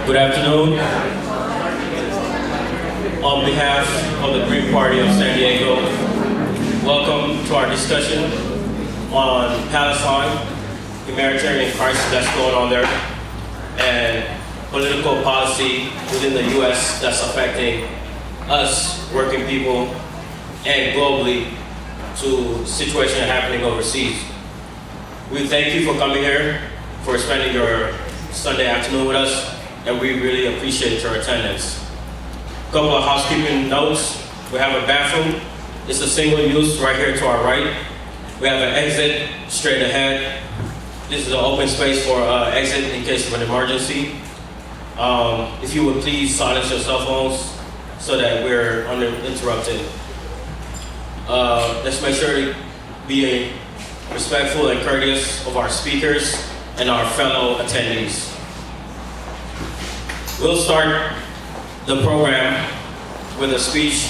Good afternoon. On behalf of the Green Party of San Diego, welcome to our discussion on Palestine, humanitarian crisis that's going on there, and political policy within the U.S. that's affecting us, working people, and globally to situation happening overseas. We thank you for coming here, for spending your Sunday afternoon with us, and we really appreciate your attendance. A couple of housekeeping notes. We have a bathroom. It's a single use right here to our right. We have an exit straight ahead. This is an open space for exit in case of an emergency. If you would please silence your cell phones so that we're uninterrupted. Let's make sure to be respectful and courteous of our speakers and our fellow attendees. We'll start the program with a speech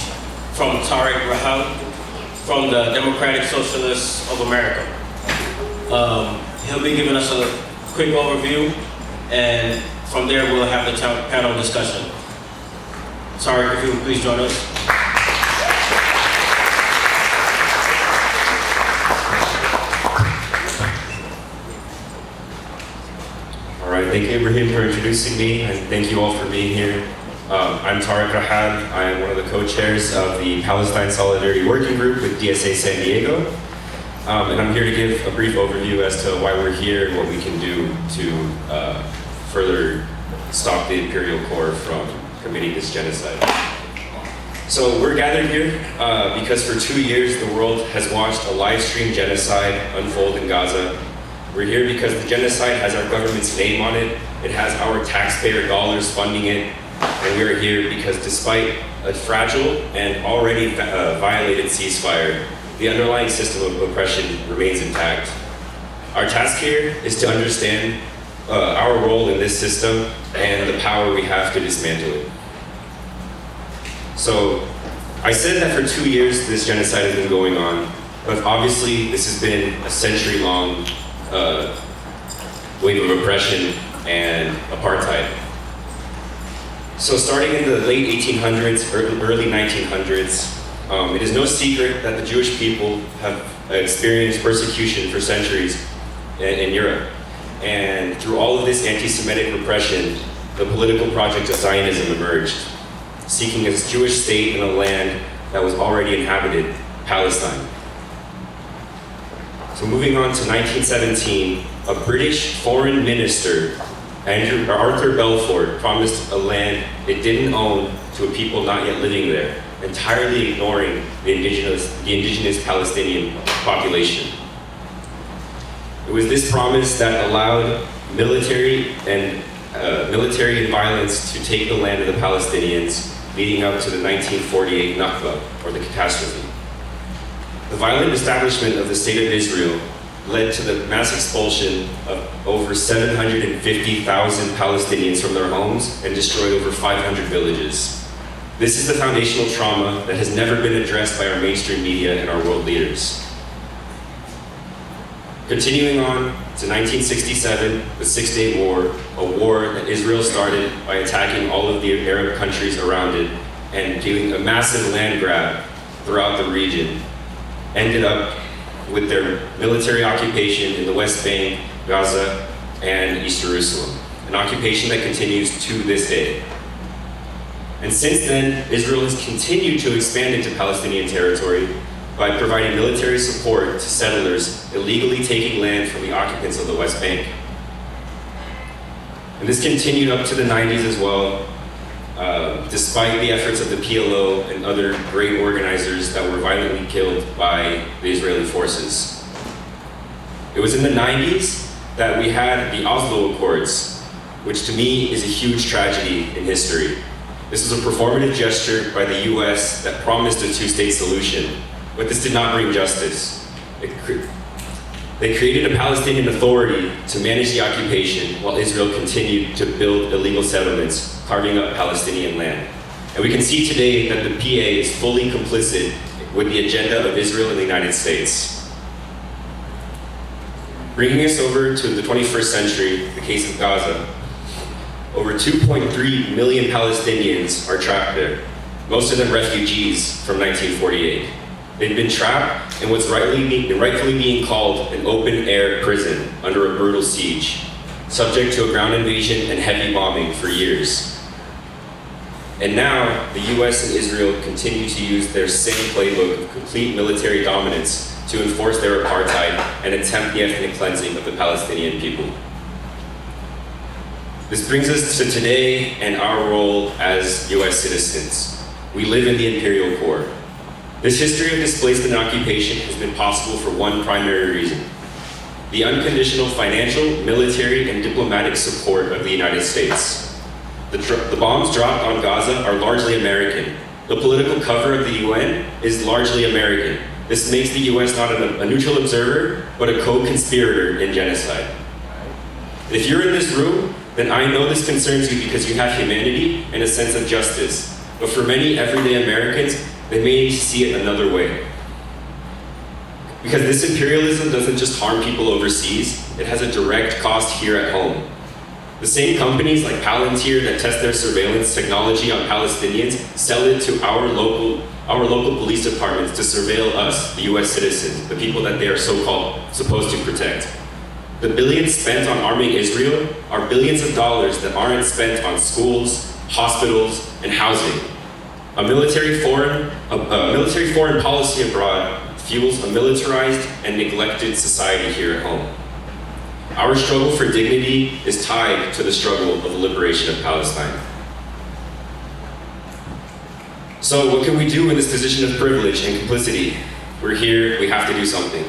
from Tareq Rahhal from the Democratic Socialists of America. He'll be giving us a quick overview, and from there we'll have the panel discussion. Tareq, if you would please join us. All right, thank you, Ibrahim, for introducing me, and thank you all for being here. I'm Tareq Rahhal. I am one of the co-chairs of the Palestine Solidarity Working Group with DSA San Diego. And I'm here to give a brief overview as to why we're here and what we can do to further stop the Imperial Corps from committing this genocide. So we're gathered here because for 2 years the world has watched a live stream genocide unfold in Gaza. We're here because the genocide has our government's name on it, it has our taxpayer dollars funding it, and we are here because despite a fragile and already violated ceasefire, the underlying system of oppression remains intact. Our task here is to understand our role in this system and the power we have to dismantle it. So, I said that for 2 years this genocide has been going on, but obviously this has been a century-long wave of oppression and apartheid. So starting in the late 1800s, early 1900s, it is no secret that the Jewish people have experienced persecution for centuries in Europe. And through all of this anti-Semitic repression, the political project of Zionism emerged, seeking a Jewish state in a land that was already inhabited, Palestine. So moving on to 1917, a British foreign minister, Arthur Balfour, promised a land it didn't own to a people not yet living there, entirely ignoring the indigenous Palestinian population. It was this promise that allowed military and violence to take the land of the Palestinians, leading up to the 1948 Nakba, or the catastrophe. The violent establishment of the State of Israel led to the mass expulsion of over 750,000 Palestinians from their homes and destroyed over 500 villages. This is the foundational trauma that has never been addressed by our mainstream media and our world leaders. Continuing on to 1967, the Six-Day War, a war that Israel started by attacking all of the Arab countries around it and doing a massive land grab throughout the region, ended up with their military occupation in the West Bank, Gaza, and East Jerusalem, an occupation that continues to this day. And since then, Israel has continued to expand into Palestinian territory by providing military support to settlers illegally taking land from the occupants of the West Bank. And this continued up to the 90s as well, despite the efforts of the PLO and other great organizers that were violently killed by the Israeli forces. It was in the 90s that we had the Oslo Accords, which to me is a huge tragedy in history. This was a performative gesture by the US that promised a two-state solution, but this did not bring justice. They created a Palestinian Authority to manage the occupation while Israel continued to build illegal settlements, carving up Palestinian land. And we can see today that the PA is fully complicit with the agenda of Israel and the United States. Bringing us over to the 21st century, the case of Gaza. Over 2.3 million Palestinians are trapped there, most of them refugees from 1948. They've been trapped in what's rightfully being called an open-air prison under a brutal siege, subject to a ground invasion and heavy bombing for years. And now, the US and Israel continue to use their same playbook of complete military dominance to enforce their apartheid and attempt the ethnic cleansing of the Palestinian people. This brings us to today and our role as US citizens. We live in the imperial core. This history of displacement and occupation has been possible for one primary reason: the unconditional financial, military, and diplomatic support of the United States. The bombs dropped on Gaza are largely American. The political cover of the UN is largely American. This makes the US not a neutral observer, but a co-conspirator in genocide. If you're in this room, then I know this concerns you because you have humanity and a sense of justice. But for many everyday Americans, they may see it another way. Because this imperialism doesn't just harm people overseas, it has a direct cost here at home. The same companies like Palantir that test their surveillance technology on Palestinians sell it to our local police departments to surveil us, the US citizens, the people that they are so-called supposed to protect. The billions spent on arming Israel are billions of dollars that aren't spent on schools, hospitals, and housing. A military foreign policy abroad fuels a militarized and neglected society here at home. Our struggle for dignity is tied to the struggle of the liberation of Palestine. So what can we do in this position of privilege and complicity? We're here, we have to do something.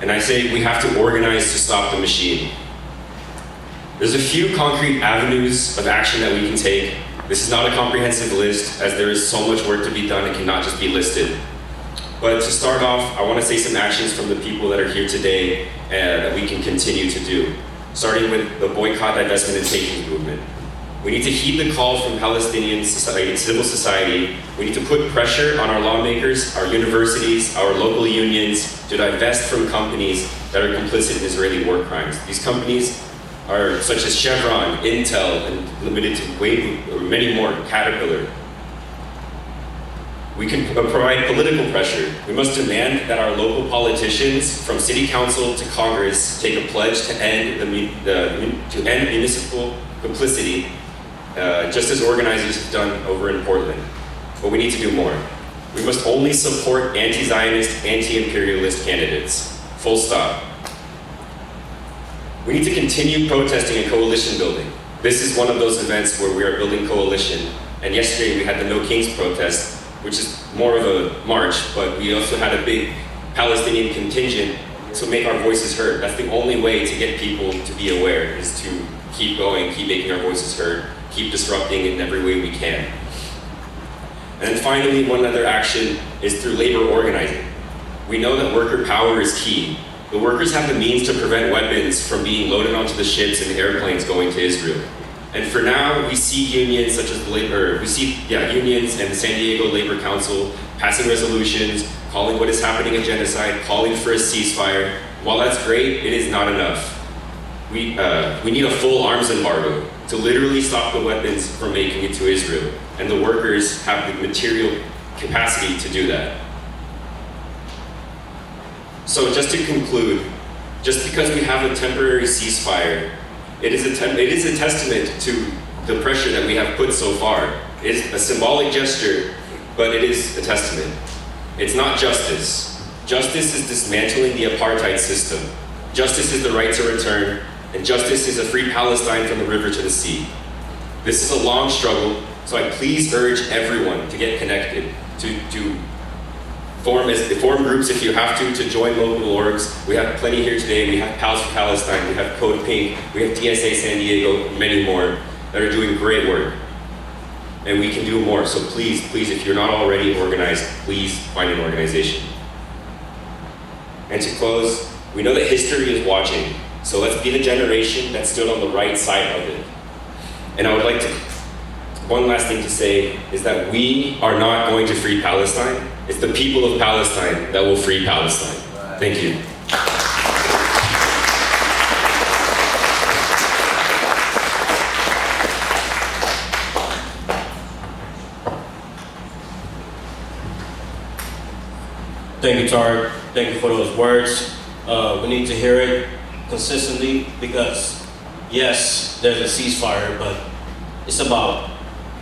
And I say we have to organize to stop the machine. There's a few concrete avenues of action that we can take. This is not a comprehensive list, as there is so much work to be done, it cannot just be listed. But to start off, I want to say some actions from the people that are here today that we can continue to do, starting with the boycott, divestment, and takings movement. We need to heed the call from Palestinian society, civil society. We need to put pressure on our lawmakers, our universities, our local unions to divest from companies that are complicit in Israeli war crimes. These companies are such as Chevron, Intel, and limited to many more, Caterpillar. We can provide political pressure. We must demand that our local politicians, from city council to Congress, take a pledge to end municipal complicity, just as organizers have done over in Portland. But we need to do more. We must only support anti-Zionist, anti-imperialist candidates. Full stop. We need to continue protesting and coalition building. This is one of those events where we are building coalition. And yesterday we had the No Kings protest, which is more of a march, but we also had a big Palestinian contingent to make our voices heard. That's the only way to get people to be aware, is to keep going, keep making our voices heard, keep disrupting in every way we can. And then finally, one other action is through labor organizing. We know that worker power is key. The workers have the means to prevent weapons from being loaded onto the ships and airplanes going to Israel. And for now, we see unions such as unions and the San Diego Labor Council passing resolutions, calling what is happening a genocide, calling for a ceasefire. While that's great, it is not enough. We need a full arms embargo to literally stop the weapons from making it to Israel. And the workers have the material capacity to do that. So just to conclude, just because we have a temporary ceasefire, it is a testament to the pressure that we have put so far. It is a symbolic gesture, but it is a testament. It's not justice. Justice is dismantling the apartheid system. Justice is the right to return, and justice is a free Palestine from the river to the sea. This is a long struggle, so I please urge everyone to get connected, to form groups if you have to join local orgs. We have plenty here today. We have Pals for Palestine, we have Code Pink, we have DSA San Diego, and many more that are doing great work. And we can do more, so please, if you're not already organized, please find an organization. And to close, we know that history is watching, so let's be the generation that stood on the right side of it. And I would like to, one last thing to say is that we are not going to free Palestine. It's the people of Palestine that will free Palestine. Thank you. Thank you, Tareq. Thank you for those words. We need to hear it consistently because, yes, there's a ceasefire, but it's about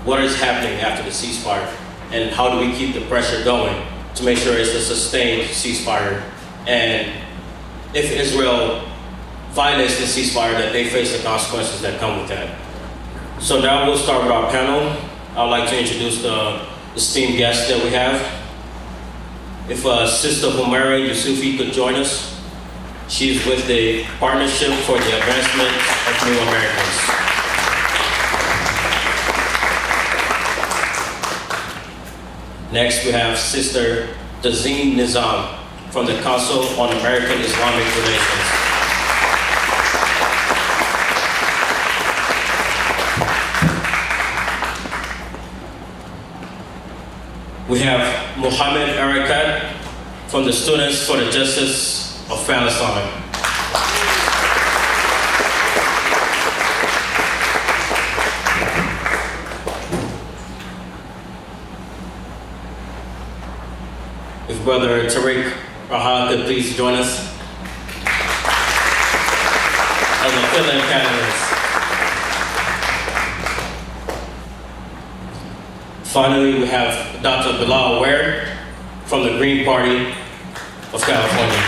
what is happening after the ceasefire and how do we keep the pressure going to make sure it's a sustained ceasefire. And if Israel violates the ceasefire, that they face the consequences that come with that. So now we'll start with our panel. I'd like to introduce the esteemed guests that we have. If Sister Homayra Yusufi could join us. She's with the Partnership for the Advancement of New Americans. Next, we have Sister Tazheen Nizam from the Council on American Islamic Relations. We have Mohamed Erekat from the Students for the Justice of Palestine. If Brother Tareq Rahhal could please join us as a fill-in panelist. Finally, we have Dr. Butch Ware from the Green Party of California.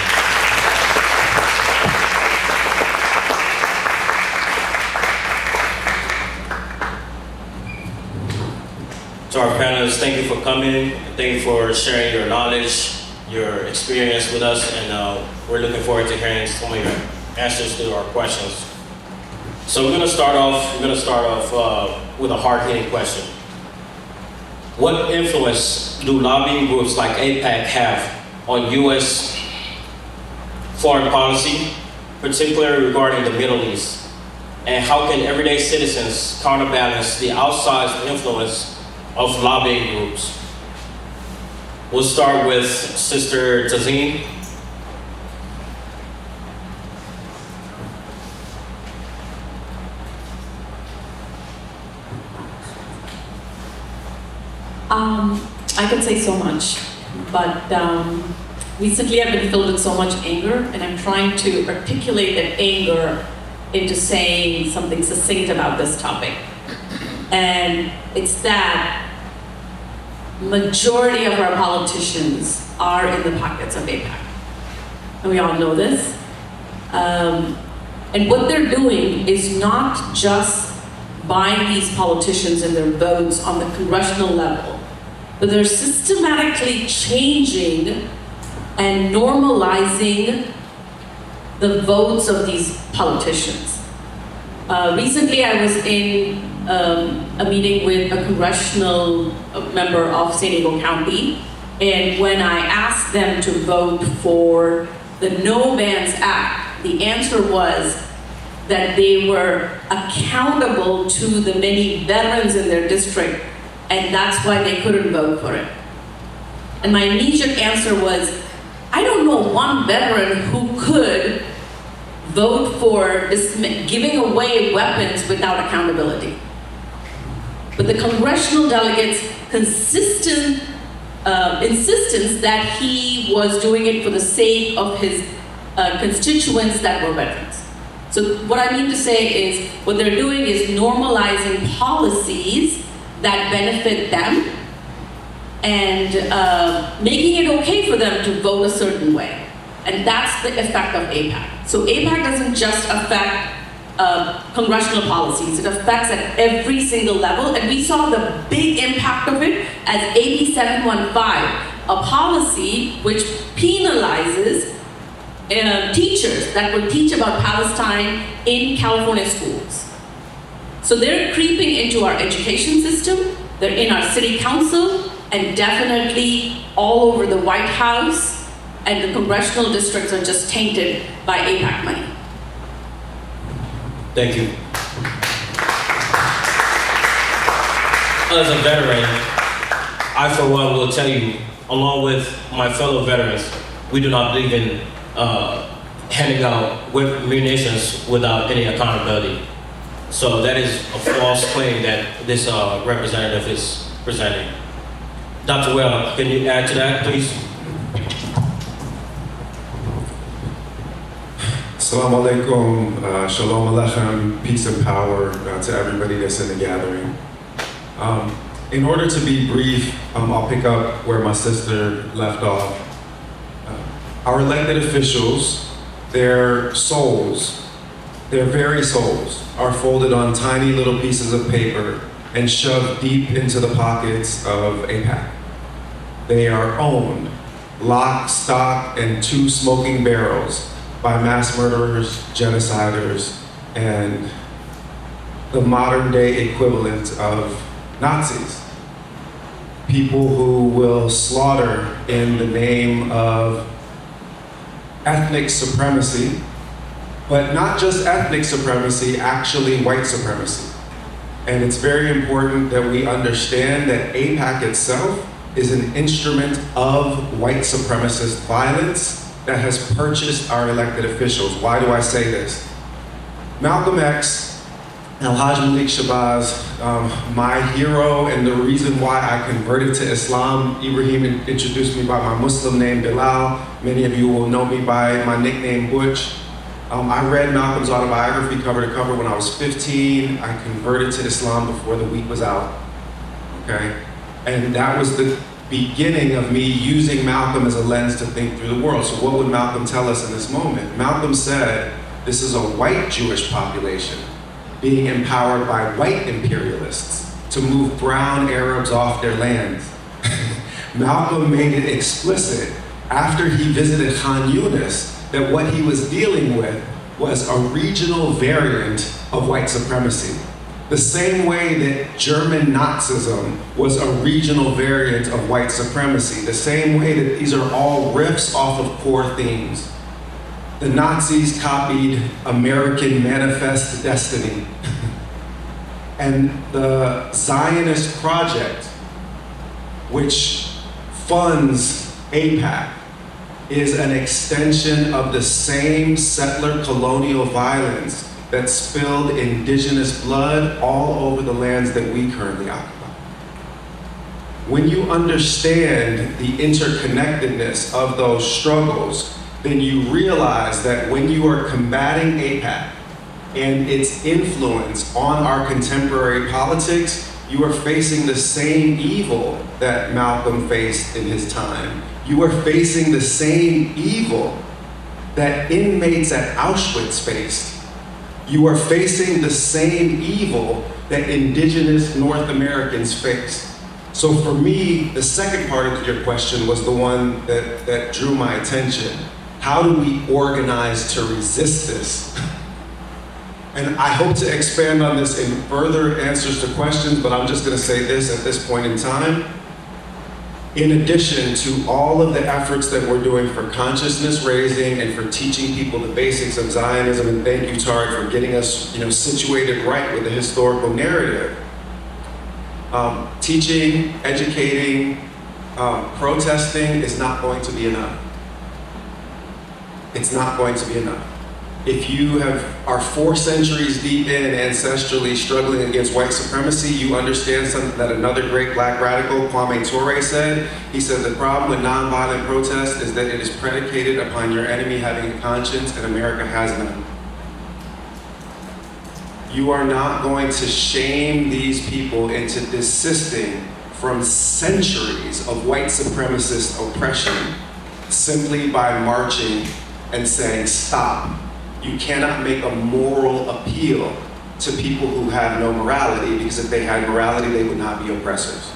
To our panelists, thank you for coming. Thank you for sharing your knowledge, your experience with us, and we're looking forward to hearing some of your answers to our questions. So we're going to start off with a hard-hitting question. What influence do lobbying groups like AIPAC have on U.S. foreign policy, particularly regarding the Middle East? And how can everyday citizens counterbalance the outsized influence of lobbying groups? We'll start with Sister Tazheen. I could say so much, but recently I've been filled with so much anger, and I'm trying to articulate that anger into saying something succinct about this topic. And it's that majority of our politicians are in the pockets of AIPAC. And we all know this. And what they're doing is not just buying these politicians and their votes on the congressional level, but they're systematically changing and normalizing the votes of these politicians. Recently I was in a meeting with a congressional member of San Diego County, and when I asked them to vote for the No Bans Act, the answer was that they were accountable to the many veterans in their district, and that's why they couldn't vote for it. And my immediate answer was, I don't know one veteran who could vote for giving away weapons without accountability. But the congressional delegates' consistent insistence that he was doing it for the sake of his constituents that were veterans. So what I mean to say is, what they're doing is normalizing policies that benefit them and making it okay for them to vote a certain way. And that's the effect of AIPAC. So AIPAC doesn't just affect congressional policies, it affects at every single level, and we saw the big impact of it as AB 715, a policy which penalizes teachers that will teach about Palestine in California schools. So they're creeping into our education system, they're in our city council, and definitely all over the White House, and the congressional districts are just tainted by AIPAC money. Thank you. As a veteran, I for one will tell you, along with my fellow veterans, we do not believe in handing out munitions without any accountability. So that is a false claim that this representative is presenting. Dr. Ware, can you add to that, please? Assalamu alaikum, shalom alechem, peace and power to everybody that's in the gathering. In order to be brief, I'll pick up where my sister left off. Our elected officials, their souls, their very souls, are folded on tiny little pieces of paper and shoved deep into the pockets of AIPAC. They are owned, lock, stock, and two smoking barrels by mass murderers, genociders, and the modern day equivalent of Nazis. People who will slaughter in the name of ethnic supremacy, but not just ethnic supremacy, actually white supremacy. And it's very important that we understand that AIPAC itself is an instrument of white supremacist violence that has purchased our elected officials. Why do I say this? Malcolm X, Al-Hajj Malik Shabazz, my hero and the reason why I converted to Islam. Ibrahim introduced me by my Muslim name, Bilal. Many of you will know me by my nickname, Butch. I read Malcolm's autobiography cover to cover when I was 15. I converted to Islam before the week was out, okay? And that was the beginning of me using Malcolm as a lens to think through the world. So what would Malcolm tell us in this moment? Malcolm said, this is a white Jewish population being empowered by white imperialists to move brown Arabs off their lands. Malcolm made it explicit after he visited Khan Yunis that what he was dealing with was a regional variant of white supremacy. The same way that German Nazism was a regional variant of white supremacy, the same way that these are all riffs off of core themes. The Nazis copied American Manifest Destiny. And the Zionist project, which funds AIPAC, is an extension of the same settler colonial violence that spilled indigenous blood all over the lands that we currently occupy. When you understand the interconnectedness of those struggles, then you realize that when you are combating AIPAC and its influence on our contemporary politics, you are facing the same evil that Malcolm faced in his time. You are facing the same evil that inmates at Auschwitz faced. You are facing the same evil that indigenous North Americans face. So for me, the second part of your question was the one that drew my attention. How do we organize to resist this? And I hope to expand on this in further answers to questions, but I'm just gonna say this at this point in time. In addition to all of the efforts that we're doing for consciousness raising and for teaching people the basics of Zionism, and thank you, Tareq, for getting us situated right with the historical narrative. Teaching, educating, protesting is not going to be enough. It's not going to be enough. If you are 4 centuries deep in ancestrally struggling against white supremacy, you understand something that another great black radical, Kwame Ture, said. He said the problem with nonviolent protest is that it is predicated upon your enemy having a conscience, and America has none. You are not going to shame these people into desisting from centuries of white supremacist oppression simply by marching and saying, stop. You cannot make a moral appeal to people who have no morality, because if they had morality, they would not be oppressors.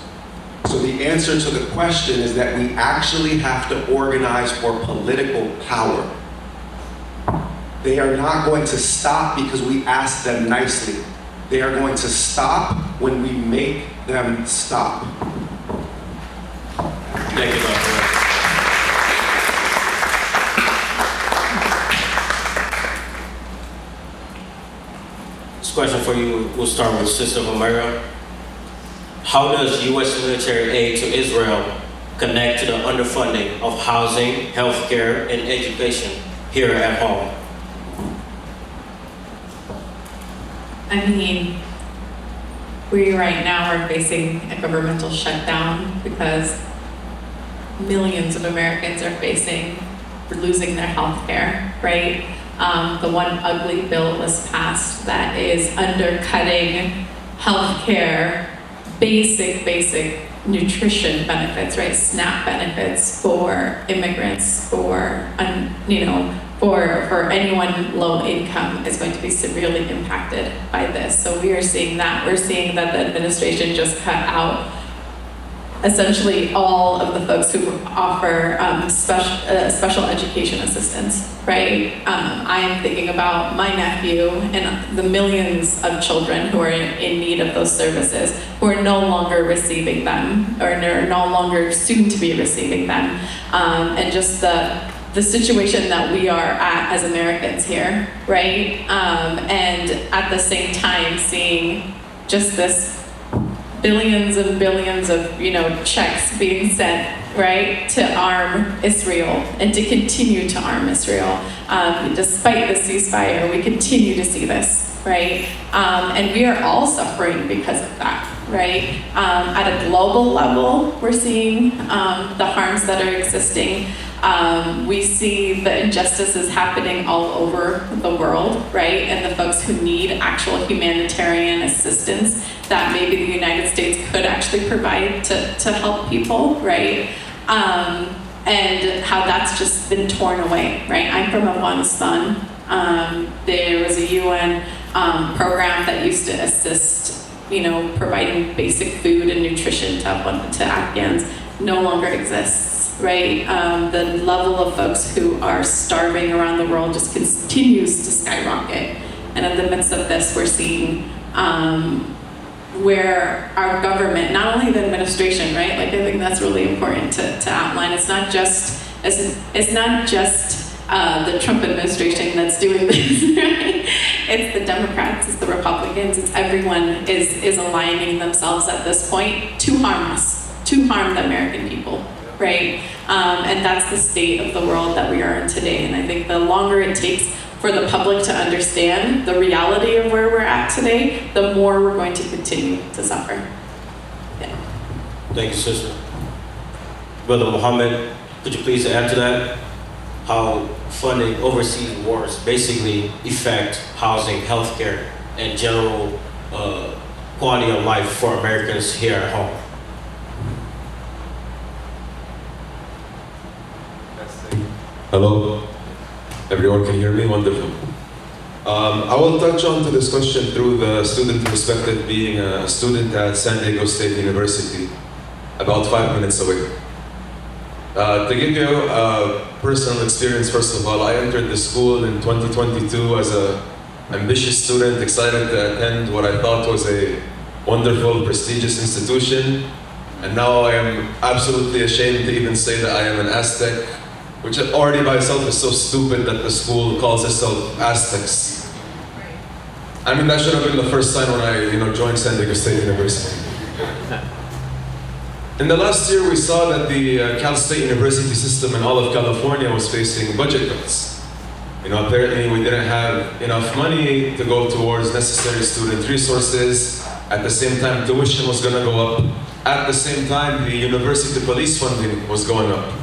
So the answer to the question is that we actually have to organize for political power. They are not going to stop because we ask them nicely. They are going to stop when we make them stop. Thank you, Dr. Question for you, we'll start with Sister Homayra. How does U.S. military aid to Israel connect to the underfunding of housing, healthcare, and education here at home? I mean, we right now are facing a governmental shutdown because millions of Americans are losing their health care, right? The one ugly bill was passed that is undercutting healthcare, basic nutrition benefits, right? SNAP benefits for immigrants, for anyone low income is going to be severely impacted by this. So we are seeing that. We're seeing that the administration just cut out essentially all of the folks who offer special education assistance, right? I am thinking about my nephew and the millions of children who are in need of those services, who are no longer receiving them, or are no longer soon to be receiving them, and just the situation that we are at as Americans here, right? And at the same time, seeing just this billions and billions of checks being sent, right, to arm Israel and to continue to arm Israel. Despite the ceasefire, we continue to see this, right? And we are all suffering because of that, right? At a global level, we're seeing the harms that are existing. We see the injustices happening all over the world, right? And the folks who need actual humanitarian assistance that maybe the United States could actually provide to help people, right? And how that's just been torn away, right? I'm from Afghanistan. There was a UN program that used to assist, providing basic food and nutrition to Afghans, no longer exists. Right, the level of folks who are starving around the world just continues to skyrocket. And in the midst of this, we're seeing where our government, not only the administration, right? Like I think that's really important to outline. It's not just the Trump administration that's doing this, right? It's the Democrats, it's the Republicans, it's everyone is aligning themselves at this point to harm us, to harm the American people. Right? And that's the state of the world that we are in today. And I think the longer it takes for the public to understand the reality of where we're at today, the more we're going to continue to suffer. Yeah. Thank you, sister. Brother Mohamed, could you please add to that? How funding overseas wars basically affect housing, healthcare, and general quality of life for Americans here at home? Hello, everyone can hear me? Wonderful. I will touch on to this question through the student perspective, being a student at San Diego State University, about 5 minutes away. To give you a personal experience, first of all, I entered the school in 2022 as an ambitious student, excited to attend what I thought was a wonderful, prestigious institution. And now I am absolutely ashamed to even say that I am an Aztec, which already by itself is so stupid that the school calls itself Aztecs. I mean, that should have been the first sign when I joined San Diego State University. In the last year, we saw that the Cal State University system in all of California was facing budget cuts. Apparently we didn't have enough money to go towards necessary student resources. At the same time, tuition was gonna go up. At the same time, the university police funding was going up.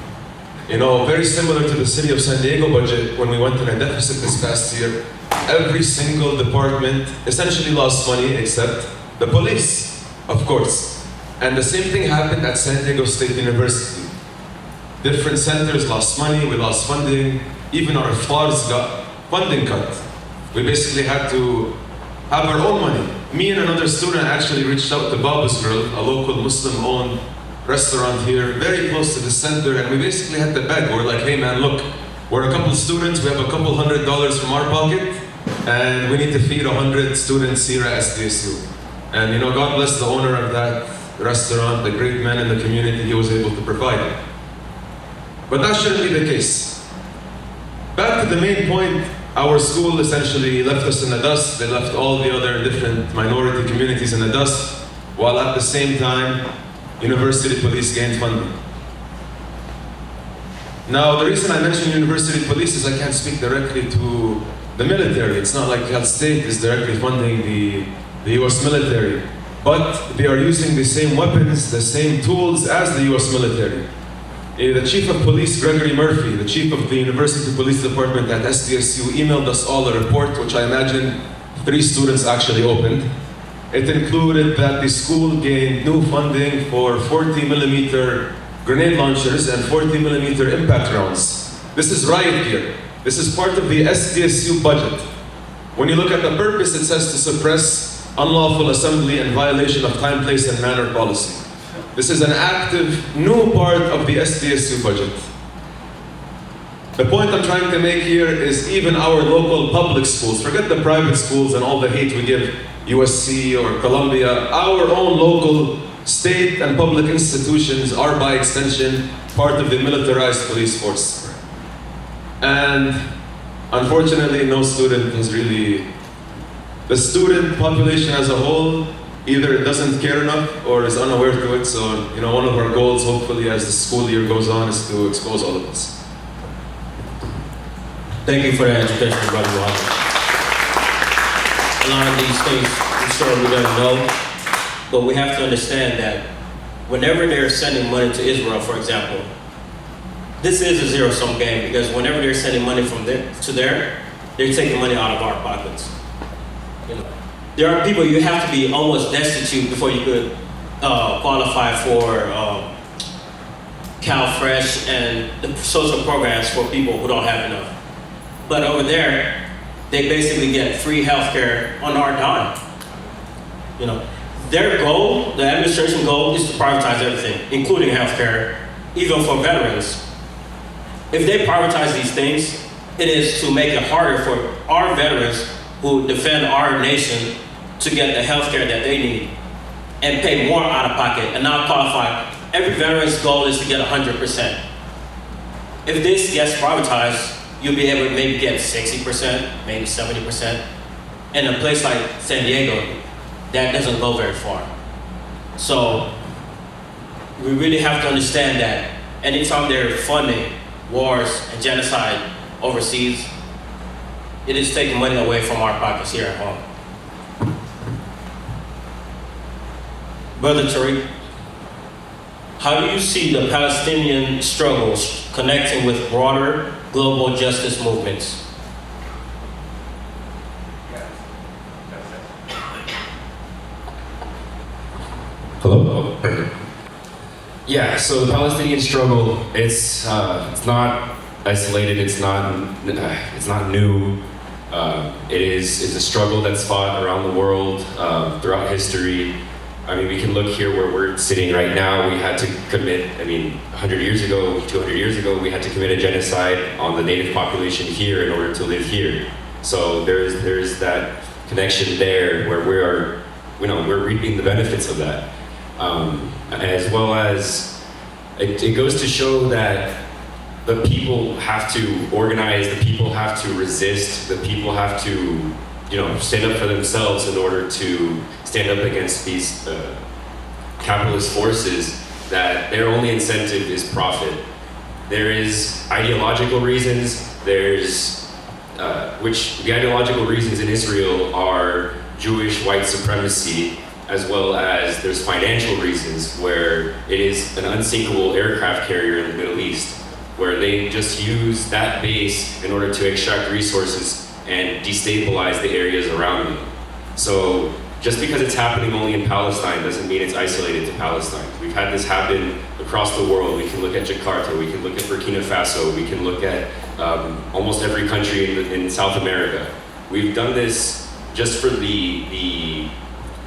Very similar to the city of San Diego budget, when we went in a deficit this past year, every single department essentially lost money except the police, of course. And the same thing happened at San Diego State University. Different centers lost money, we lost funding, even our FARs got funding cut. We basically had to have our own money. Me and another student actually reached out to Baba's Grill, a local Muslim-owned restaurant here, very close to the center, and we basically had to beg. We're like, hey man, look, we're a couple students, we have a couple $100 from our pocket, and we need to feed 100 students here at SDSU. And God bless the owner of that restaurant, the great man in the community, he was able to provide it. But that shouldn't be the case. Back to the main point, our school essentially left us in the dust. They left all the other different minority communities in the dust, while at the same time, university police gained funding. Now, the reason I mention university police is I can't speak directly to the military. It's not like Cal State is directly funding the US military, but they are using the same weapons, the same tools as the US military. The Chief of Police, Gregory Murphy, the Chief of the University Police Department at SDSU, emailed us all a report, which I imagine 3 students actually opened. It included that the school gained new funding for 40mm grenade launchers and 40mm impact rounds. This is riot gear. This is part of the SDSU budget. When you look at the purpose, it says to suppress unlawful assembly and violation of time, place, and manner policy. This is an active, new part of the SDSU budget. The point I'm trying to make here is even our local public schools, forget the private schools and all the hate we give USC or Columbia, our own local state and public institutions are by extension part of the militarized police force. And unfortunately, no student has really, the student population as a whole either doesn't care enough or is unaware to it. So, one of our goals, hopefully, as the school year goes on, is to expose all of this. Thank you for that education, Brother Mohamed. A lot of these things, I'm sure we don't know, but we have to understand that whenever they're sending money to Israel, for example, this is a zero-sum game, because whenever they're sending money from there to there, they're taking money out of our pockets. There are people you have to be almost destitute before you could qualify for CalFresh and the social programs for people who don't have enough. But over there, they basically get free healthcare on our dime. Their goal, the administration goal, is to privatize everything, including healthcare, even for veterans. If they privatize these things, it is to make it harder for our veterans who defend our nation to get the health care that they need and pay more out of pocket and not qualify. Every veteran's goal is to get 100%. If this gets privatized, you'll be able to maybe get 60%, maybe 70%. In a place like San Diego, that doesn't go very far. So we really have to understand that anytime they're funding wars and genocide overseas, it is taking money away from our pockets here at home. Brother Tareq, how do you see the Palestinian struggles connecting with broader global justice movements? Hello? Perfect. Yeah, so the Palestinian struggle, it's not isolated, it's not new. It's a struggle that's fought around the world throughout history. I mean, we can look here where we're sitting right now. We had to commit, 100 years ago, 200 years ago, we had to commit a genocide on the native population here in order to live here. So there's that connection there where we're reaping the benefits of that. As well as, it goes to show that the people have to organize, the people have to resist, the people have to stand up for themselves in order to stand up against these capitalist forces that their only incentive is profit. There is ideological reasons, which the ideological reasons in Israel are Jewish white supremacy, as well as there's financial reasons where it is an unsinkable aircraft carrier in the Middle East, where they just use that base in order to extract resources and destabilize the areas around them. So just because it's happening only in Palestine doesn't mean it's isolated to Palestine. We've had this happen across the world. We can look at Jakarta, we can look at Burkina Faso, we can look at almost every country in South America. We've done this just for the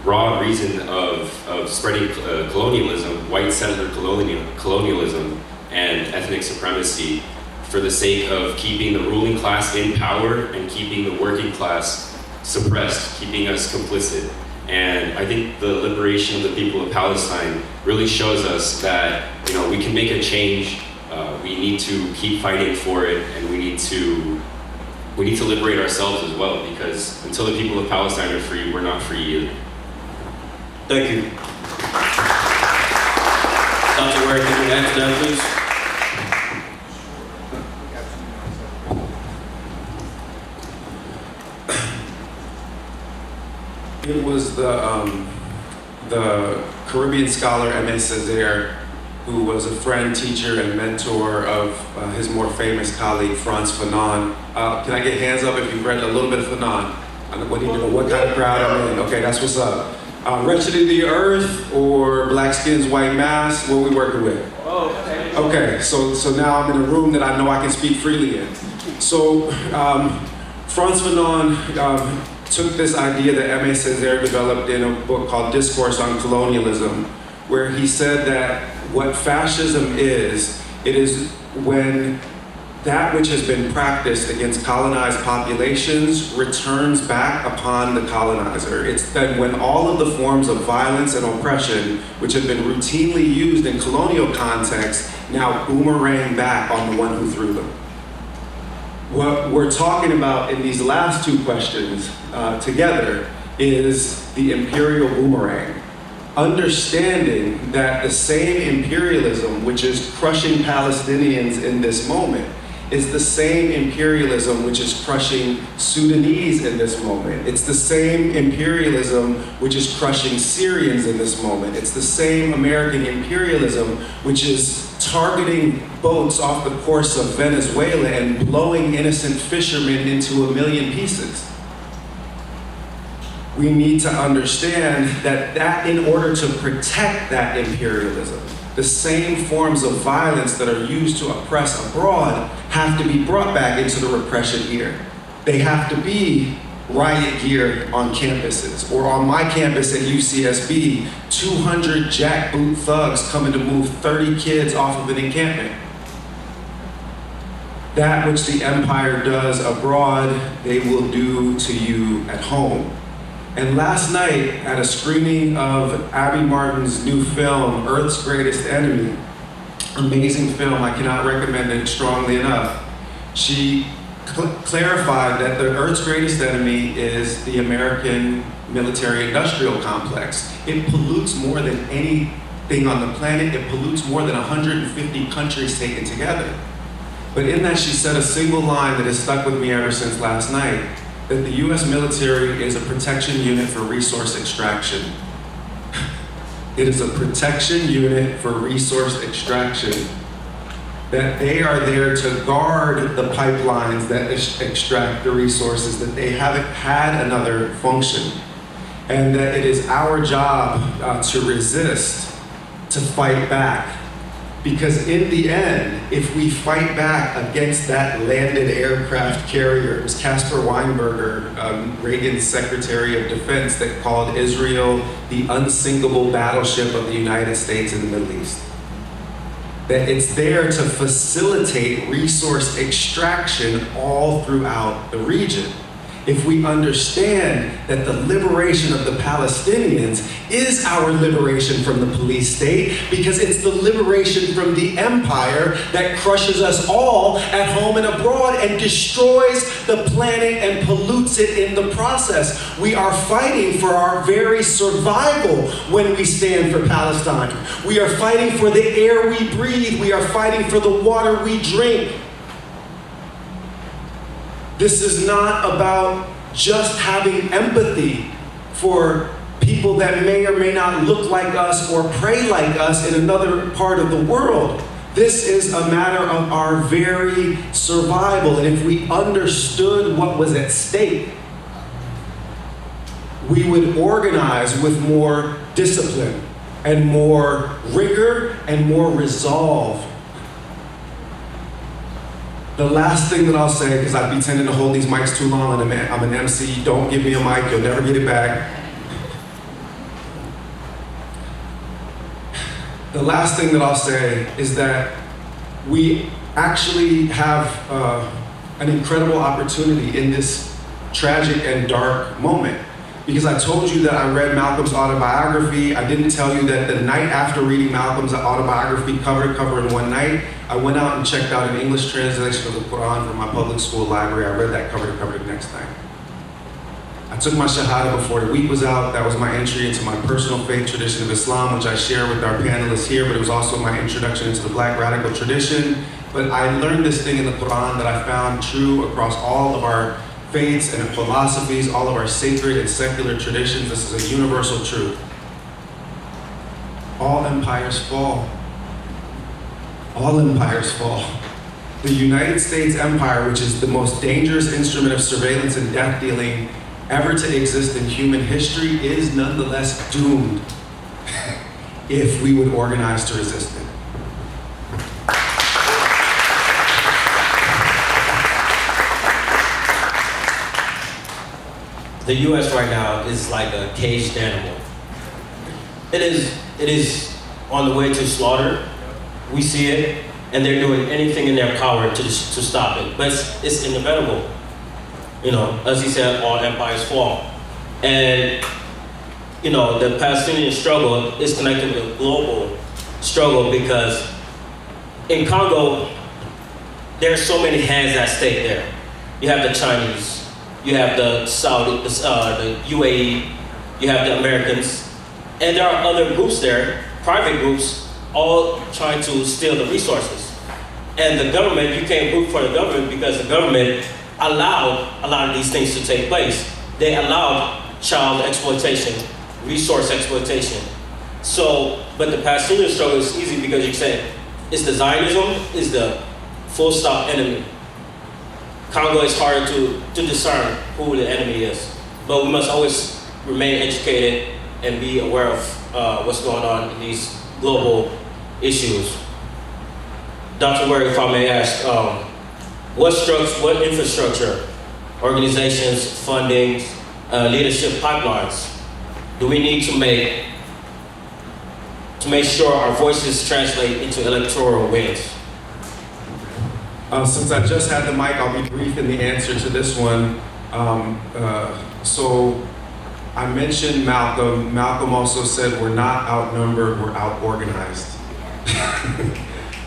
raw reason of spreading colonialism, white settler colonialism, and ethnic supremacy, for the sake of keeping the ruling class in power and keeping the working class suppressed, keeping us complicit. And I think the liberation of the people of Palestine really shows us that we can make a change. We need to keep fighting for it, and we need to liberate ourselves as well, because until the people of Palestine are free, we're not free either. Thank you. Dr. Ware, can you answer that, please? It was the Caribbean scholar M.A. Césaire who was a friend, teacher, and mentor of his more famous colleague, Frantz Fanon. Can I get hands up if you've read a little bit of Fanon? What kind of crowd I'm in? Okay, that's what's up. Wretched of the Earth or Black Skins, White Mass, what are we working with? Okay, so now I'm in a room that I know I can speak freely in. So Frantz Fanon took this idea that M.A. Césaire developed in a book called Discourse on Colonialism, where he said that what fascism is, it is when that which has been practiced against colonized populations returns back upon the colonizer. It's then when all of the forms of violence and oppression, which have been routinely used in colonial contexts, now boomerang back on the one who threw them. What we're talking about in these last two questions together is the imperial boomerang. Understanding that the same imperialism which is crushing Palestinians in this moment is the same imperialism which is crushing Sudanese in this moment. It's the same imperialism which is crushing Syrians in this moment. It's the same American imperialism which is targeting boats off the coast of Venezuela and blowing innocent fishermen into a million pieces. We need to understand that in order to protect that imperialism, the same forms of violence that are used to oppress abroad have to be brought back into the repression here. They have to be riot gear on campuses, or on my campus at UCSB, 200 jackboot thugs coming to move 30 kids off of an encampment. That which the empire does abroad, they will do to you at home. And last night, at a screening of Abby Martin's new film, Earth's Greatest Enemy, amazing film, I cannot recommend it strongly enough, she clarified that the Earth's greatest enemy is the American military-industrial complex. It pollutes more than anything on the planet. It pollutes more than 150 countries taken together. But in that, she said a single line that has stuck with me ever since last night, that the US military is a protection unit for resource extraction. It is a protection unit for resource extraction. That they are there to guard the pipelines that extract the resources, that they haven't had another function. And that it is our job to resist, to fight back. Because in the end, if we fight back against that landed aircraft carrier, it was Caspar Weinberger, Reagan's Secretary of Defense, that called Israel the unsinkable battleship of the United States in the Middle East. That it's there to facilitate resource extraction all throughout the region. If we understand that the liberation of the Palestinians is our liberation from the police state, because it's the liberation from the empire that crushes us all at home and abroad and destroys the planet and pollutes it in the process. We are fighting for our very survival when we stand for Palestine. We are fighting for the air we breathe. We are fighting for the water we drink. This is not about just having empathy for people that may or may not look like us or pray like us in another part of the world. This is a matter of our very survival. And if we understood what was at stake, we would organize with more discipline and more rigor and more resolve. The last thing that I'll say, because I'd be tending to hold these mics too long, and I'm an MC, don't give me a mic, you'll never get it back. The last thing that I'll say is that we actually have an incredible opportunity in this tragic and dark moment. Because I told you that I read Malcolm's autobiography. I didn't tell you that the night after reading Malcolm's autobiography cover to cover in one night, I went out and checked out an English translation of the Quran from my public school library. I read that cover to cover the next night. I took my Shahada before the week was out. That was my entry into my personal faith tradition of Islam, which I share with our panelists here, but it was also my introduction into the Black radical tradition. But I learned this thing in the Quran that I found true across all of our faiths and philosophies, all of our sacred and secular traditions. This is a universal truth. All empires fall. all empires fall. The United States empire, which is the most dangerous instrument of surveillance and death dealing ever to exist in human history, is nonetheless doomed if we would organize to resist it. The U.S. right now is like a caged animal. It is on the way to slaughter. We see it, and they're doing anything in their power to stop it. But it's inevitable. You know, as he said, all empires fall. And, you know, the Palestinian struggle is connected with a global struggle because in Congo, there are so many hands at stake there. You have the Chinese, you have the Saudi, the UAE, you have the Americans, and there are other groups there, private groups, all trying to steal the resources. And the government, you can't root for the government because the government allowed a lot of these things to take place. They allowed child exploitation, resource exploitation. So, but the Palestinian struggle is easy because you say, it's the Zionism, is the full stop enemy. Congo is harder to discern who the enemy is. But we must always remain educated and be aware of what's going on in these global issues. Dr. Ware, if I may ask, what infrastructure, organizations, funding, leadership pipelines do we need to make sure our voices translate into electoral wins? Since I just had the mic, I'll be brief in the answer to this one. So I mentioned Malcolm. Malcolm also said we're not outnumbered, we're out-organized.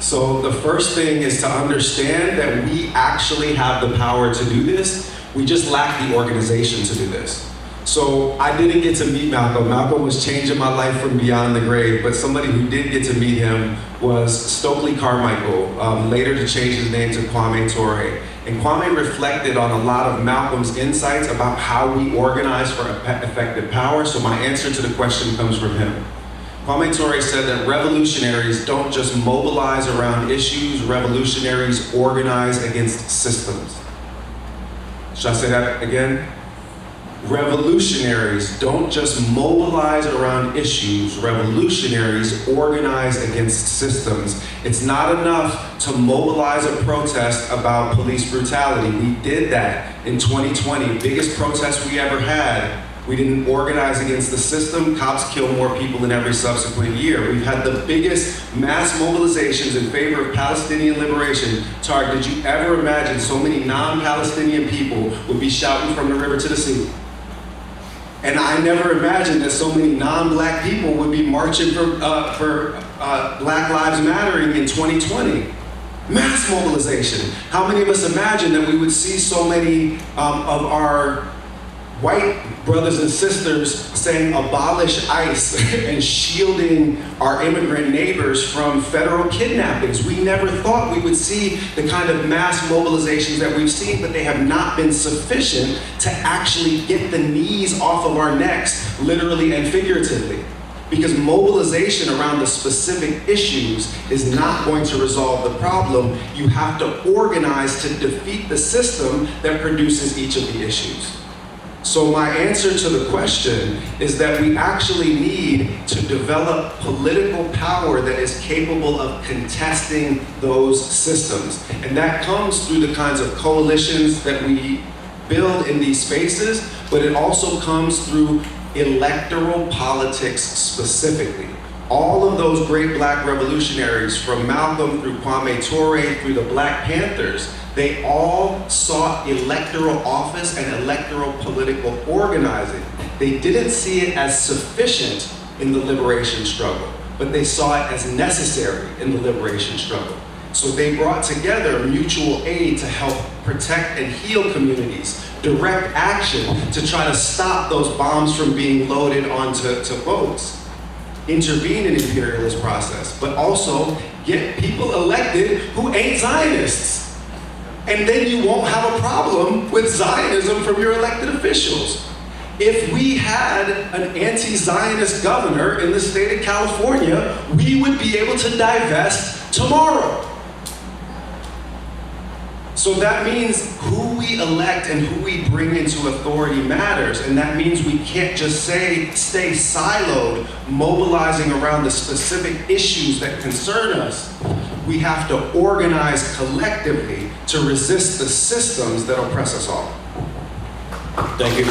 So the first thing is to understand that we actually have the power to do this. We just lack the organization to do this. So I didn't get to meet Malcolm. Malcolm was changing my life from beyond the grave, but somebody who did get to meet him was Stokely Carmichael, later to change his name to Kwame Ture. And Kwame reflected on a lot of Malcolm's insights about how we organize for effective power, so my answer to the question comes from him. Kwame Ture said that revolutionaries don't just mobilize around issues, revolutionaries organize against systems. Should I say that again? Revolutionaries don't just mobilize around issues, revolutionaries organize against systems. It's not enough to mobilize a protest about police brutality. We did that in 2020, biggest protest we ever had. We didn't organize against the system. Cops kill more people in every subsequent year. We've had the biggest mass mobilizations in favor of Palestinian liberation. Tareq, did you ever imagine so many non-Palestinian people would be shouting from the river to the sea? And I never imagined that so many non-black people would be marching for Black Lives Mattering in 2020. Mass mobilization. How many of us imagined that we would see so many of our white brothers and sisters saying abolish ICE and shielding our immigrant neighbors from federal kidnappings? We never thought we would see the kind of mass mobilizations that we've seen, but they have not been sufficient to actually get the knees off of our necks, literally and figuratively. Because mobilization around the specific issues is not going to resolve the problem. You have to organize to defeat the system that produces each of the issues. So my answer to the question is that we actually need to develop political power that is capable of contesting those systems. And that comes through the kinds of coalitions that we build in these spaces, but it also comes through electoral politics specifically. All of those great black revolutionaries, from Malcolm through Kwame Ture through the Black Panthers, they all sought electoral office and electoral political organizing. They didn't see it as sufficient in the liberation struggle, but they saw it as necessary in the liberation struggle. So they brought together mutual aid to help protect and heal communities, direct action to try to stop those bombs from being loaded onto boats, intervene in the imperialist process, but also get people elected who ain't Zionists. And then you won't have a problem with Zionism from your elected officials. If we had an anti-Zionist governor in the state of California, we would be able to divest tomorrow. So that means who we elect and who we bring into authority matters. And that means we can't just stay siloed, mobilizing around the specific issues that concern us. We have to organize collectively to resist the systems that oppress us all. Thank you.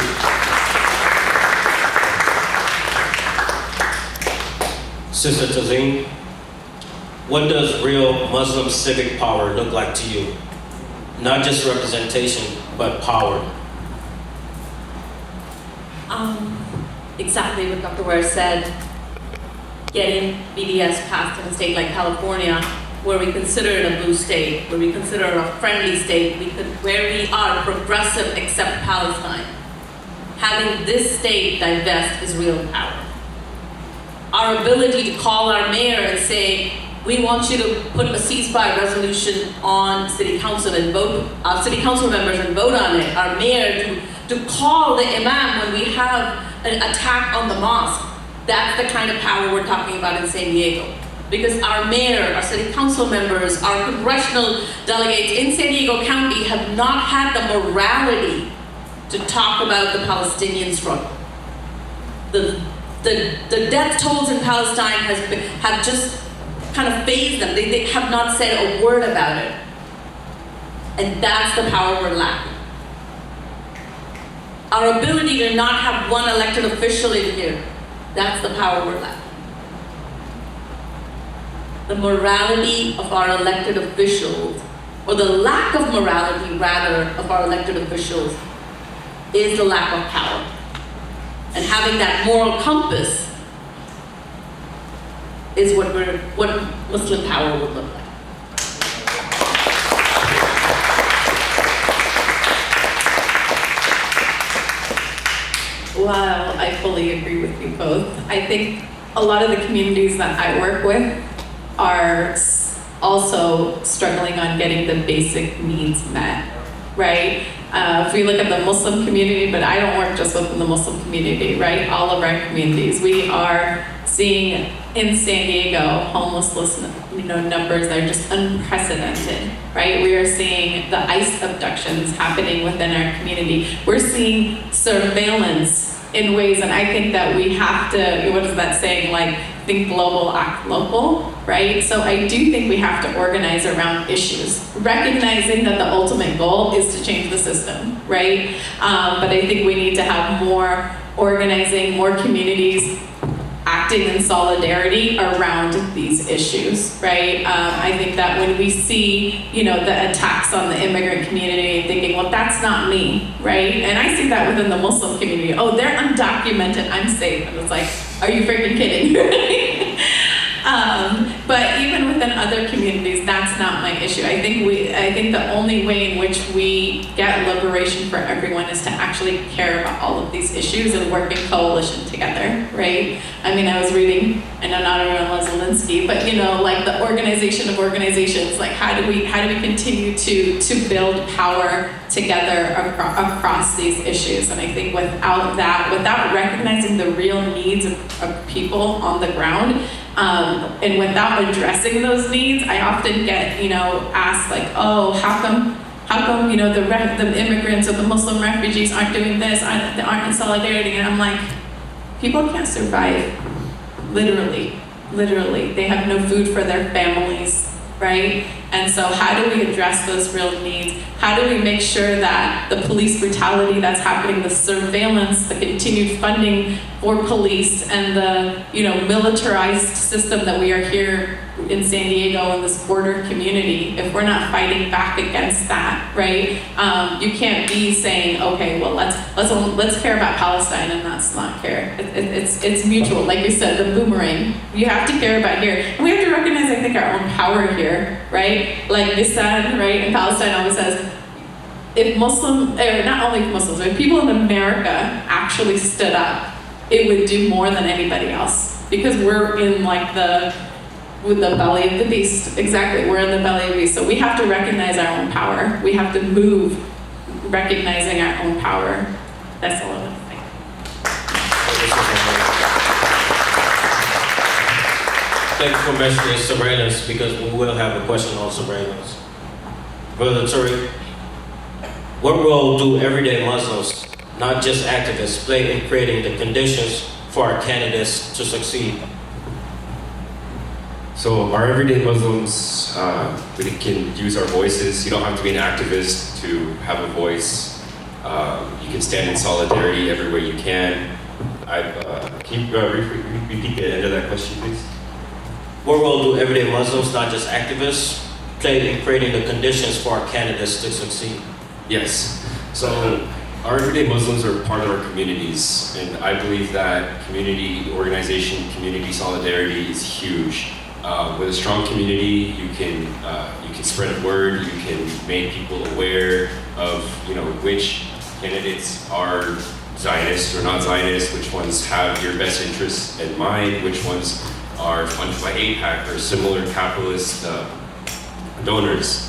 Sister Tazheen, what does real Muslim civic power look like to you? Not just representation, but power. Exactly what Dr. Ware said. Getting BDS passed in a state like California, where we consider it a blue state, where we consider it a friendly state, where we are progressive except Palestine. Having this state divest is real power. Our ability to call our mayor and say, we want you to put a ceasefire resolution on city council and vote, our city council members and vote on it. Our mayor to call the imam when we have an attack on the mosque. That's the kind of power we're talking about in San Diego. Because our mayor, our city council members, our congressional delegates in San Diego County have not had the morality to talk about the Palestinian struggle. The death tolls in Palestine have just kind of phased them. They have not said a word about it. And that's the power we're lacking. Our ability to not have one elected official in here, that's the power we're lacking. The morality of our elected officials, or the lack of morality, rather, of our elected officials, is the lack of power. And having that moral compass is what Muslim power would look like. Well, I fully agree with you both. I think a lot of the communities that I work with are also struggling on getting the basic needs met, right? If we look at the Muslim community, but I don't work just within the Muslim community, right? All of our communities, we are seeing in San Diego homelessness, numbers that are just unprecedented, right? We are seeing the ICE abductions happening within our community. We're seeing surveillance in ways, and I think that we have to, what is that saying, like, think global, act local, right? So I do think we have to organize around issues, recognizing that the ultimate goal is to change the system, right? But I think we need to have more organizing, more communities acting in solidarity around these issues, right? I think that when we see, the attacks on the immigrant community, thinking, well, that's not me, right? And I see that within the Muslim community. Oh, they're undocumented, I'm safe. And it's like, are you freaking kidding? But even within other communities, that's not my issue. I think the only way in which we get liberation for everyone is to actually care about all of these issues and work in coalition together, right? I mean, I was reading, I know not everyone loves Zelensky, but like the organization of organizations, like how do we continue to build power together across these issues? And I think without that, without recognizing the real needs of people on the ground, and without addressing those needs, I often get, asked like, oh, how come, the immigrants or the Muslim refugees aren't doing this, aren't in solidarity? And I'm like, people can't survive, literally. They have no food for their families, right? And so how do we address those real needs? How do we make sure that the police brutality that's happening, the surveillance, the continued funding for police, and the militarized system that we are here in San Diego in this border community, if we're not fighting back against that, right? You can't be saying, okay, well let's care about Palestine and that's not care. It's mutual, like you said, the boomerang. You have to care about here, and we have to recognize, I think, our own power here, right? Like Nizam, right, in Palestine always says, if not only Muslims, but people in America actually stood up, it would do more than anybody else, because we're in with the belly of the beast. Exactly, we're in the belly of the beast. So we have to recognize our own power. We have to move, recognizing our own power. That's all I want to say. Thank you for mentioning surveillance, because we will have a question on surveillance. Brother Tareq, what role do everyday Muslims, not just activists, play in creating the conditions for our candidates to succeed? So our everyday Muslims, we can use our voices. You don't have to be an activist to have a voice. You can stand in solidarity everywhere you can. Can you repeat the end of that question, please? What role do everyday Muslims, not just activists, play in creating the conditions for our candidates to succeed? Yes. So our everyday Muslims are part of our communities, and I believe that community organization, community solidarity is huge. With a strong community, you can spread word, you can make people aware of which candidates are Zionist or not Zionist, which ones have your best interests in mind, which ones are funded by AIPAC or similar capitalist donors.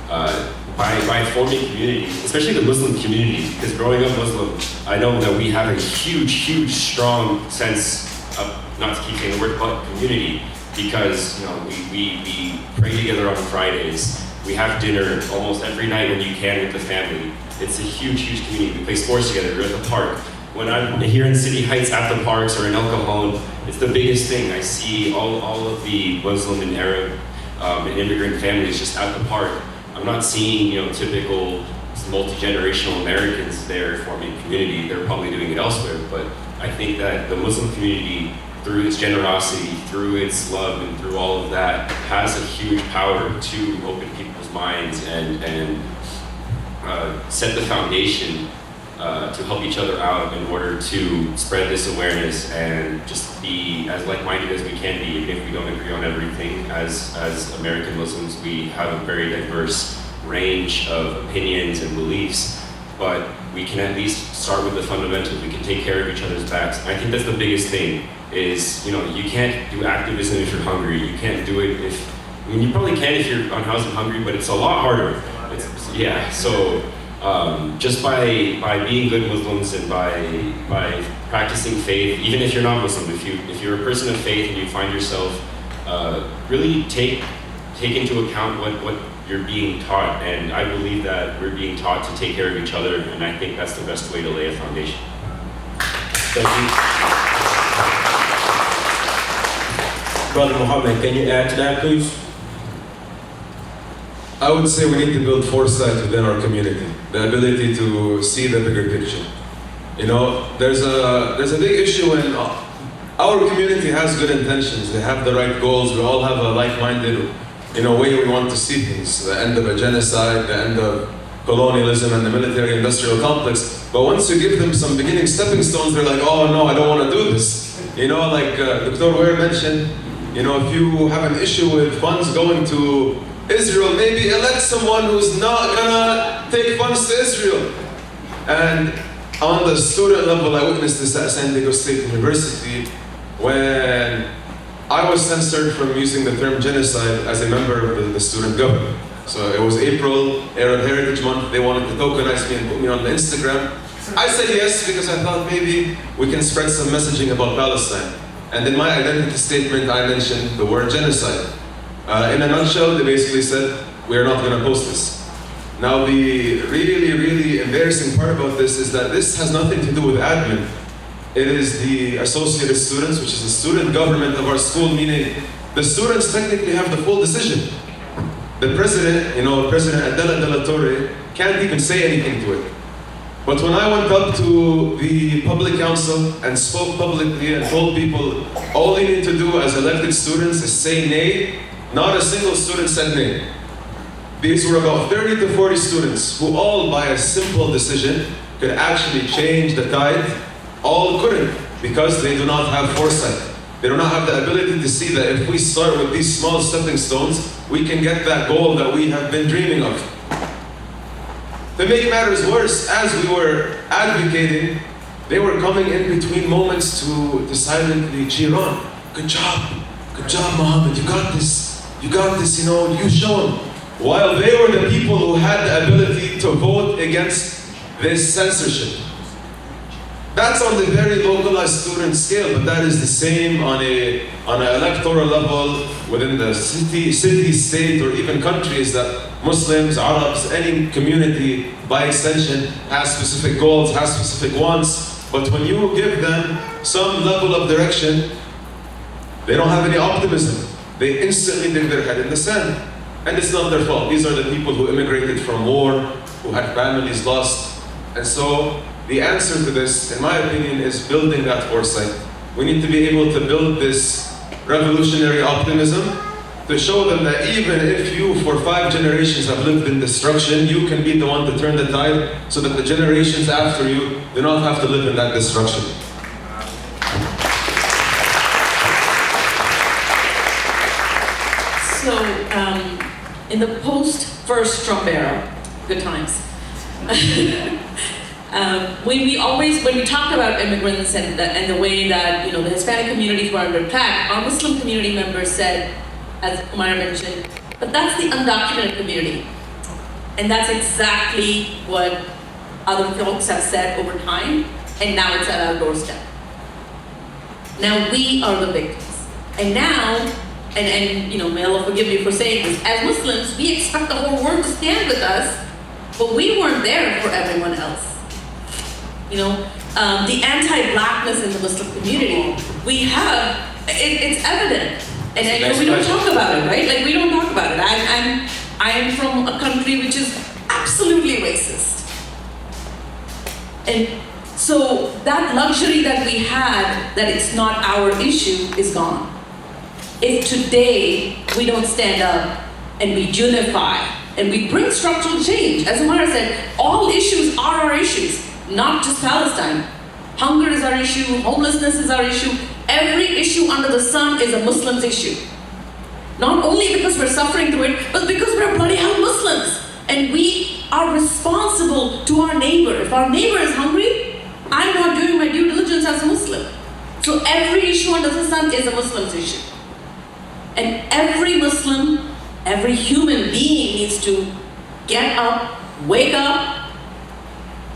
By forming communities, especially the Muslim community, because growing up Muslim, I know that we have a huge, strong sense of, not to keep saying the word, but community, because we pray together on Fridays, we have dinner almost every night when you can with the family. It's a huge community. We play sports together, we're at the park. When I'm here in City Heights at the parks or in El Cajon, it's the biggest thing. I see all of the Muslim and Arab and immigrant families just at the park. I'm not seeing, typical multi-generational Americans there forming community. They're probably doing it elsewhere, but I think that the Muslim community, through its generosity, through its love, and through all of that, has a huge power to open people's minds and set the foundation to help each other out in order to spread this awareness and just be as like-minded as we can be, even if we don't agree on everything. As American Muslims, we have a very diverse range of opinions and beliefs, but we can at least start with the fundamentals. We can take care of each other's backs. And I think that's the biggest thing is, you can't do activism if you're hungry. You can't do it you probably can if you're unhoused and hungry, but it's a lot harder. So just by being good Muslims and by practicing faith, even if you're not Muslim, if you're a person of faith and you find yourself really take into account what you're being taught, and I believe that we're being taught to take care of each other, and I think that's the best way to lay a foundation. Thank you. Brother Mohamed, can you add to that, please? I would say we need to build foresight within our community, the ability to see the bigger picture. There's a big issue when our community has good intentions, they have the right goals, we all have a like-minded way we want to see things, the end of a genocide, the end of colonialism and the military-industrial complex. But once you give them some beginning stepping stones, they're like, oh no, I don't want to do this. Like Dr. Ware mentioned, if you have an issue with funds going to Israel, maybe elect someone who's not gonna take funds to Israel. And on the student level, I witnessed this at San Diego State University when I was censored from using the term genocide as a member of the student government. So it was April, Arab Heritage Month, they wanted to tokenize me and put me on the Instagram. I said yes because I thought maybe we can spread some messaging about Palestine. And in my identity statement, I mentioned the word genocide. In a nutshell, they basically said, we're not going to post this. Now, the really embarrassing part about this is that this has nothing to do with admin. It is the associated students, which is the student government of our school, meaning the students technically have the full decision. The president, President Adela de la Torre, can't even say anything to it. But when I went up to the public council and spoke publicly and told people, all you need to do as elected students is say nay, not a single student said nay. These were about 30 to 40 students who all, by a simple decision, could actually change the tide. All couldn't, because they do not have foresight. They do not have the ability to see that if we start with these small stepping stones, we can get that goal that we have been dreaming of. To make matters worse, as we were advocating, they were coming in between moments to silently cheer on. Good job, Mohamed, you got this, you show them. While they were the people who had the ability to vote against this censorship. That's on the very localized student scale, but that is the same on an electoral level within the city, state, or even countries that Muslims, Arabs, any community by extension has specific goals, has specific wants. But when you give them some level of direction, they don't have any optimism. They instantly dig their head in the sand. And it's not their fault. These are the people who immigrated from war, who had families lost. And so the answer to this, in my opinion, is building that foresight. We need to be able to build this revolutionary optimism to show them that even if you, for 5 generations, have lived in destruction, you can be the one to turn the tide so that the generations after you do not have to live in that destruction. So, in the post-first Trump era, good times. When we talk about immigrants and the way that the Hispanic communities were under attack, our Muslim community members said, as Homayra mentioned, but that's the undocumented community. And that's exactly what other folks have said over time, and now it's at our doorstep. Now we are the victims. And now, may Allah forgive me for saying this, as Muslims, we expect the whole world to stand with us, but we weren't there for everyone else. The anti-blackness in the Muslim community, it's evident. And we don't talk about it, right? Like, we don't talk about it. I'm from a country which is absolutely racist. And so that luxury that we had, that it's not our issue, is gone. If today we don't stand up and we unify and we bring structural change, as Homayra said, all issues are our issues, not just Palestine. Hunger is our issue, homelessness is our issue. Every issue under the sun is a Muslim's issue. Not only because we're suffering through it, but because we're bloody hell Muslims. And we are responsible to our neighbor. If our neighbor is hungry, I'm not doing my due diligence as a Muslim. So every issue under the sun is a Muslim's issue. And every Muslim, every human being needs to get up, wake up,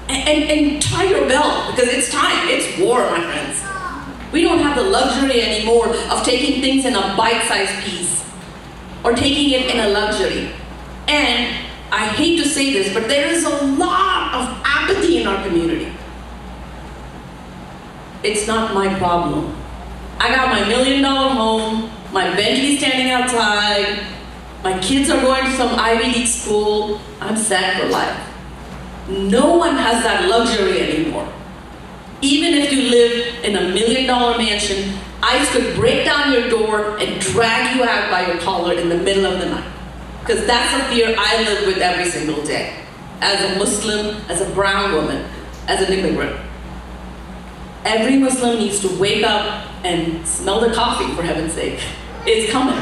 and tie your belt, because it's time. It's war, my friends. We don't have the luxury anymore of taking things in a bite-sized piece or taking it in a luxury. And I hate to say this, but there is a lot of apathy in our community. It's not my problem. I got my $1 million home, my Bentley standing outside, my kids are going to some Ivy League school, I'm set for life. No one has that luxury anymore. Even if you live in a $1 million mansion, ICE could break down your door and drag you out by your collar in the middle of the night. Because that's a fear I live with every single day. As a Muslim, as a brown woman, as an immigrant. Every Muslim needs to wake up and smell the coffee, for heaven's sake. It's coming.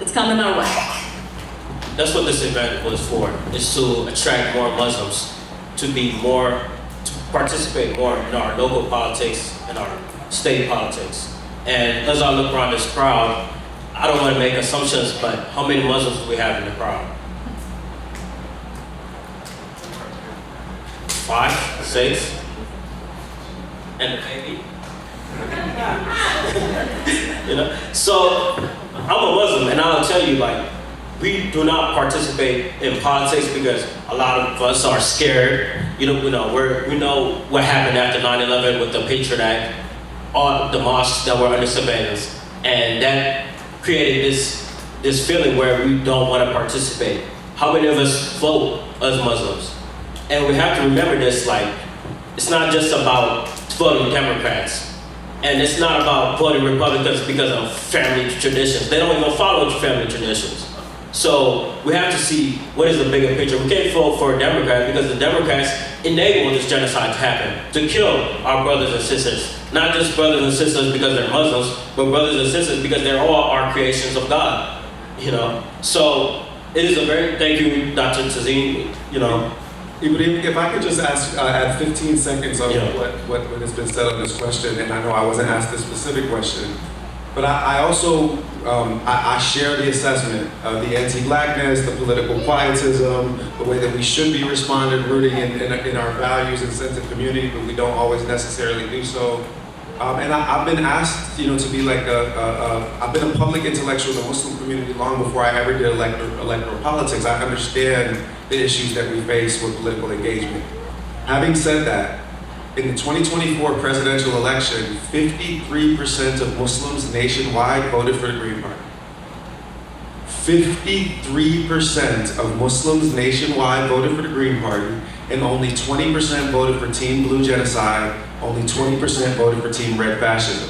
It's coming our way. That's what this event was for, is to attract more Muslims to participate more in our local politics and our state politics. And as I look around this crowd, I don't want to make assumptions, but how many Muslims do we have in the crowd? 5, 6, and a baby? So I'm a Muslim, and I'll tell you, we do not participate in politics because a lot of us are scared. We know what happened after 9/11 with the Patriot Act, all the mosques that were under surveillance, and that created this feeling where we don't want to participate. How many of us vote as Muslims? And we have to remember this, it's not just about voting Democrats, and it's not about voting Republicans because of family traditions. They don't even follow family traditions. So we have to see what is the bigger picture. We can't vote for a Democrat because the Democrats enabled this genocide to happen, to kill our brothers and sisters. Not just brothers and sisters because they're Muslims, but brothers and sisters because they're all our creations of God. So it is thank you, Dr. Tazheen, Ibrahim, if I could just add 15 seconds on what has been said on this question, and I know I wasn't asked this specific question. But I also, I share the assessment of the anti-blackness, the political quietism, the way that we should be rooting in our values and sense of community, but we don't always necessarily do so. And I've been asked, to be like I've been a public intellectual in the Muslim community long before I ever did electoral politics. I understand the issues that we face with political engagement. Having said that, in the 2024 presidential election, 53% of Muslims nationwide voted for the Green Party. 53% of Muslims nationwide voted for the Green Party, and only 20% voted for Team Blue Genocide, only 20% voted for Team Red Fascism.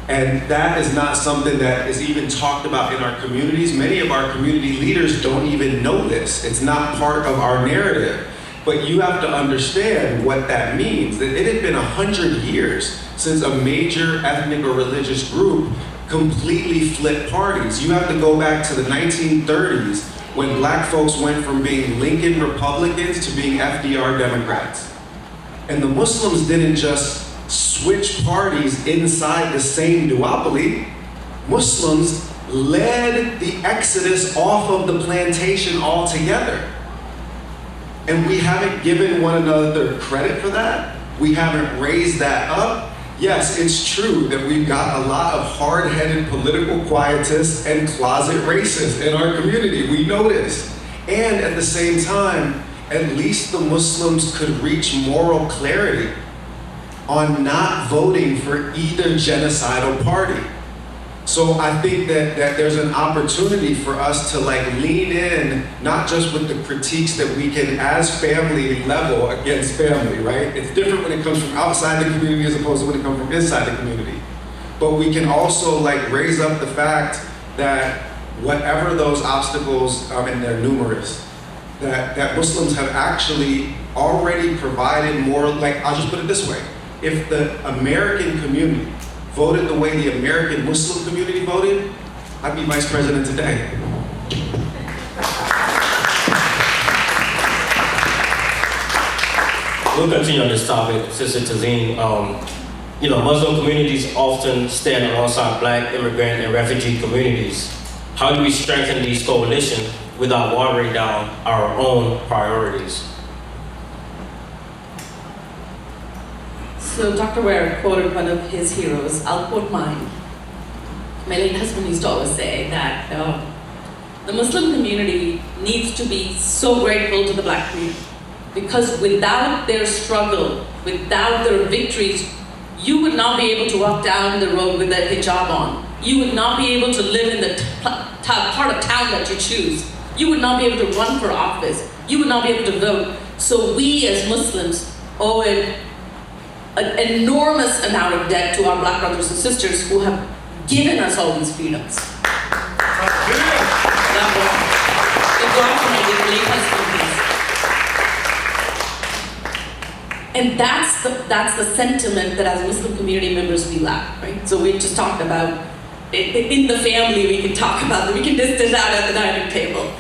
And that is not something that is even talked about in our communities. Many of our community leaders don't even know this. It's not part of our narrative. But you have to understand what that means. That it had been 100 years since a major ethnic or religious group completely flipped parties. You have to go back to the 1930s when black folks went from being Lincoln Republicans to being FDR Democrats. And the Muslims didn't just switch parties inside the same duopoly. Muslims led the exodus off of the plantation altogether. And we haven't given one another credit for that. We haven't raised that up. Yes, it's true that we've got a lot of hard-headed political quietists and closet racists in our community. We know this. And at the same time, at least the Muslims could reach moral clarity on not voting for either genocidal party. So I think that there's an opportunity for us to lean in, not just with the critiques that we can as family level against family, right? It's different when it comes from outside the community as opposed to when it comes from inside the community. But we can also raise up the fact that whatever those obstacles, and they're numerous, that Muslims have actually already provided more, I'll just put it this way. If the American community voted the way the American Muslim community voted, I'd be vice president today. We'll continue on this topic, Sister Tazheen. Muslim communities often stand alongside Black immigrant and refugee communities. How do we strengthen these coalitions without watering down our own priorities? So Dr. Ware quoted one of his heroes. I'll quote mine. My late husband used to always say that the Muslim community needs to be so grateful to the Black community, because without their struggle, without their victories, you would not be able to walk down the road with a hijab on. You would not be able to live in the part of town that you choose. You would not be able to run for office. You would not be able to vote. So we as Muslims owe an enormous amount of debt to our Black brothers and sisters who have given us all these freedoms. And that's the sentiment that as Muslim community members we lack, right? So we just talked about, in the family we can talk about it, we can dish it out at the dining table.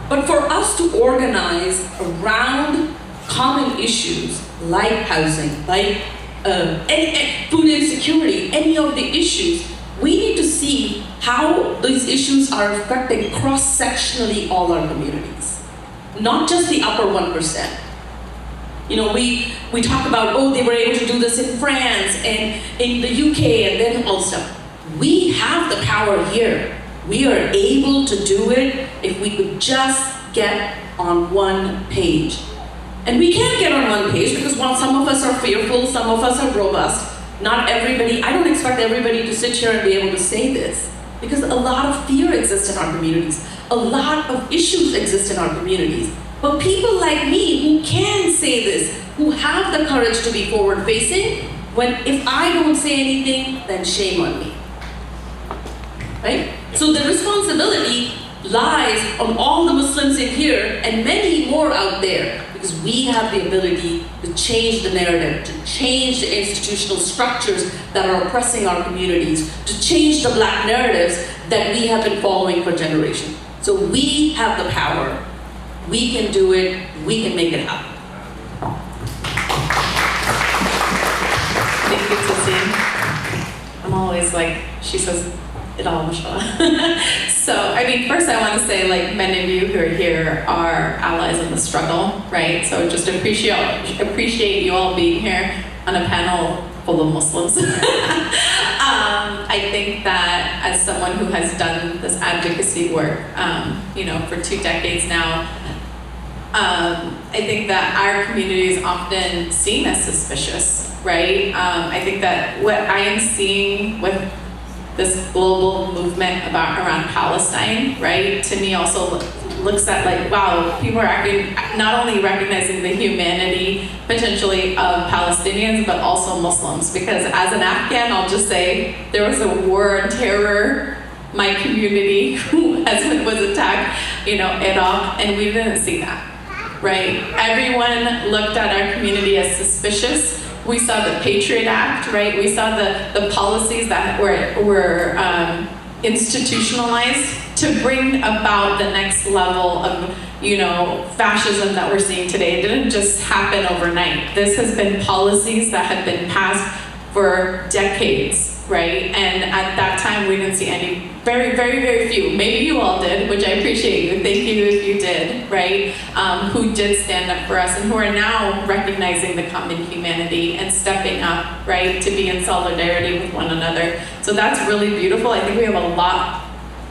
But for us to organize around common issues like housing, like food insecurity, any of the issues, we need to see how these issues are affecting cross-sectionally all our communities, not just the upper 1%. We talk about, they were able to do this in France and in the UK and then all stuff. We have the power here. We are able to do it if we could just get on one page. And we can't get on one page because while some of us are fearful, some of us are robust, not everybody, I don't expect everybody to sit here and be able to say this, because a lot of fear exists in our communities. A lot of issues exist in our communities. But people like me who can say this, who have the courage to be forward-facing, if I don't say anything, then shame on me, right? So the responsibility lies on all the Muslims in here and many more out there, because we have the ability to change the narrative, to change the institutional structures that are oppressing our communities, to change the Black narratives that we have been following for generations. So we have the power. We can do it. We can make it happen. Thank you, Tazheen. I'm always like, she says it all, Michelle. So, I mean, first I want to say, like, many of you who are here are allies in the struggle, right? So just appreciate you all being here on a panel full of Muslims. I think that as someone who has done this advocacy work, for 2 decades now, I think that our community is often seen as suspicious, right? I think that what I am seeing with this global movement around Palestine, right, to me also looks at like, wow, people are not only recognizing the humanity potentially of Palestinians, but also Muslims. Because as an Afghan, I'll just say, there was a war on terror. My community was attacked, Iraq, and we didn't see that, right? Everyone looked at our community as suspicious. We saw the Patriot Act, right? We saw the policies that were institutionalized to bring about the next level of, fascism that we're seeing today. It didn't just happen overnight. This has been policies that have been passed for decades, right? And at that time, we didn't see any, very, very, very few. Maybe you all did, which I appreciate you. Thank you if you did, right? Who did stand up for us and who are now recognizing the common humanity and stepping up, right, to be in solidarity with one another. So that's really beautiful. I think we have a lot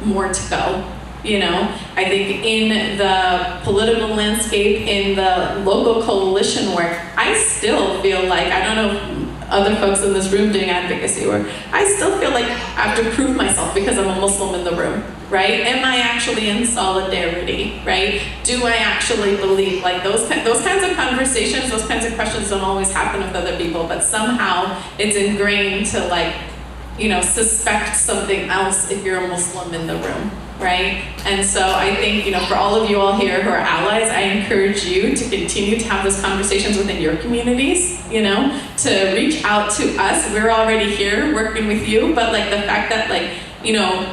more to go. I think in the political landscape, in the local coalition work, I still feel like, I don't know if other folks in this room doing advocacy work, I still feel like I have to prove myself because I'm a Muslim in the room, right? Am I actually in solidarity, right? Do I actually believe? Like those kinds of conversations, those kinds of questions don't always happen with other people, but somehow it's ingrained to suspect something else if you're a Muslim in the room. Right? And so I think, for all of you all here who are allies, I encourage you to continue to have those conversations within your communities, to reach out to us. We're already here working with you, but like the fact that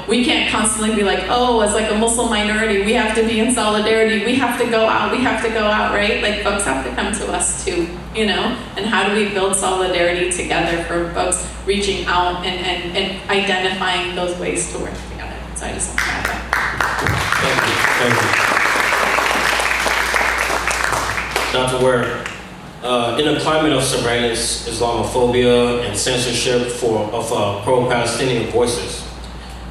we can't constantly be like, oh, as like a Muslim minority, we have to be in solidarity, we have to go out, right? Like folks have to come to us too, and how do we build solidarity together for folks reaching out and identifying those ways to work together? So I just want to add that. Thank you. Dr. Ware, in a climate of surveillance, Islamophobia, and censorship of pro-Palestinian voices,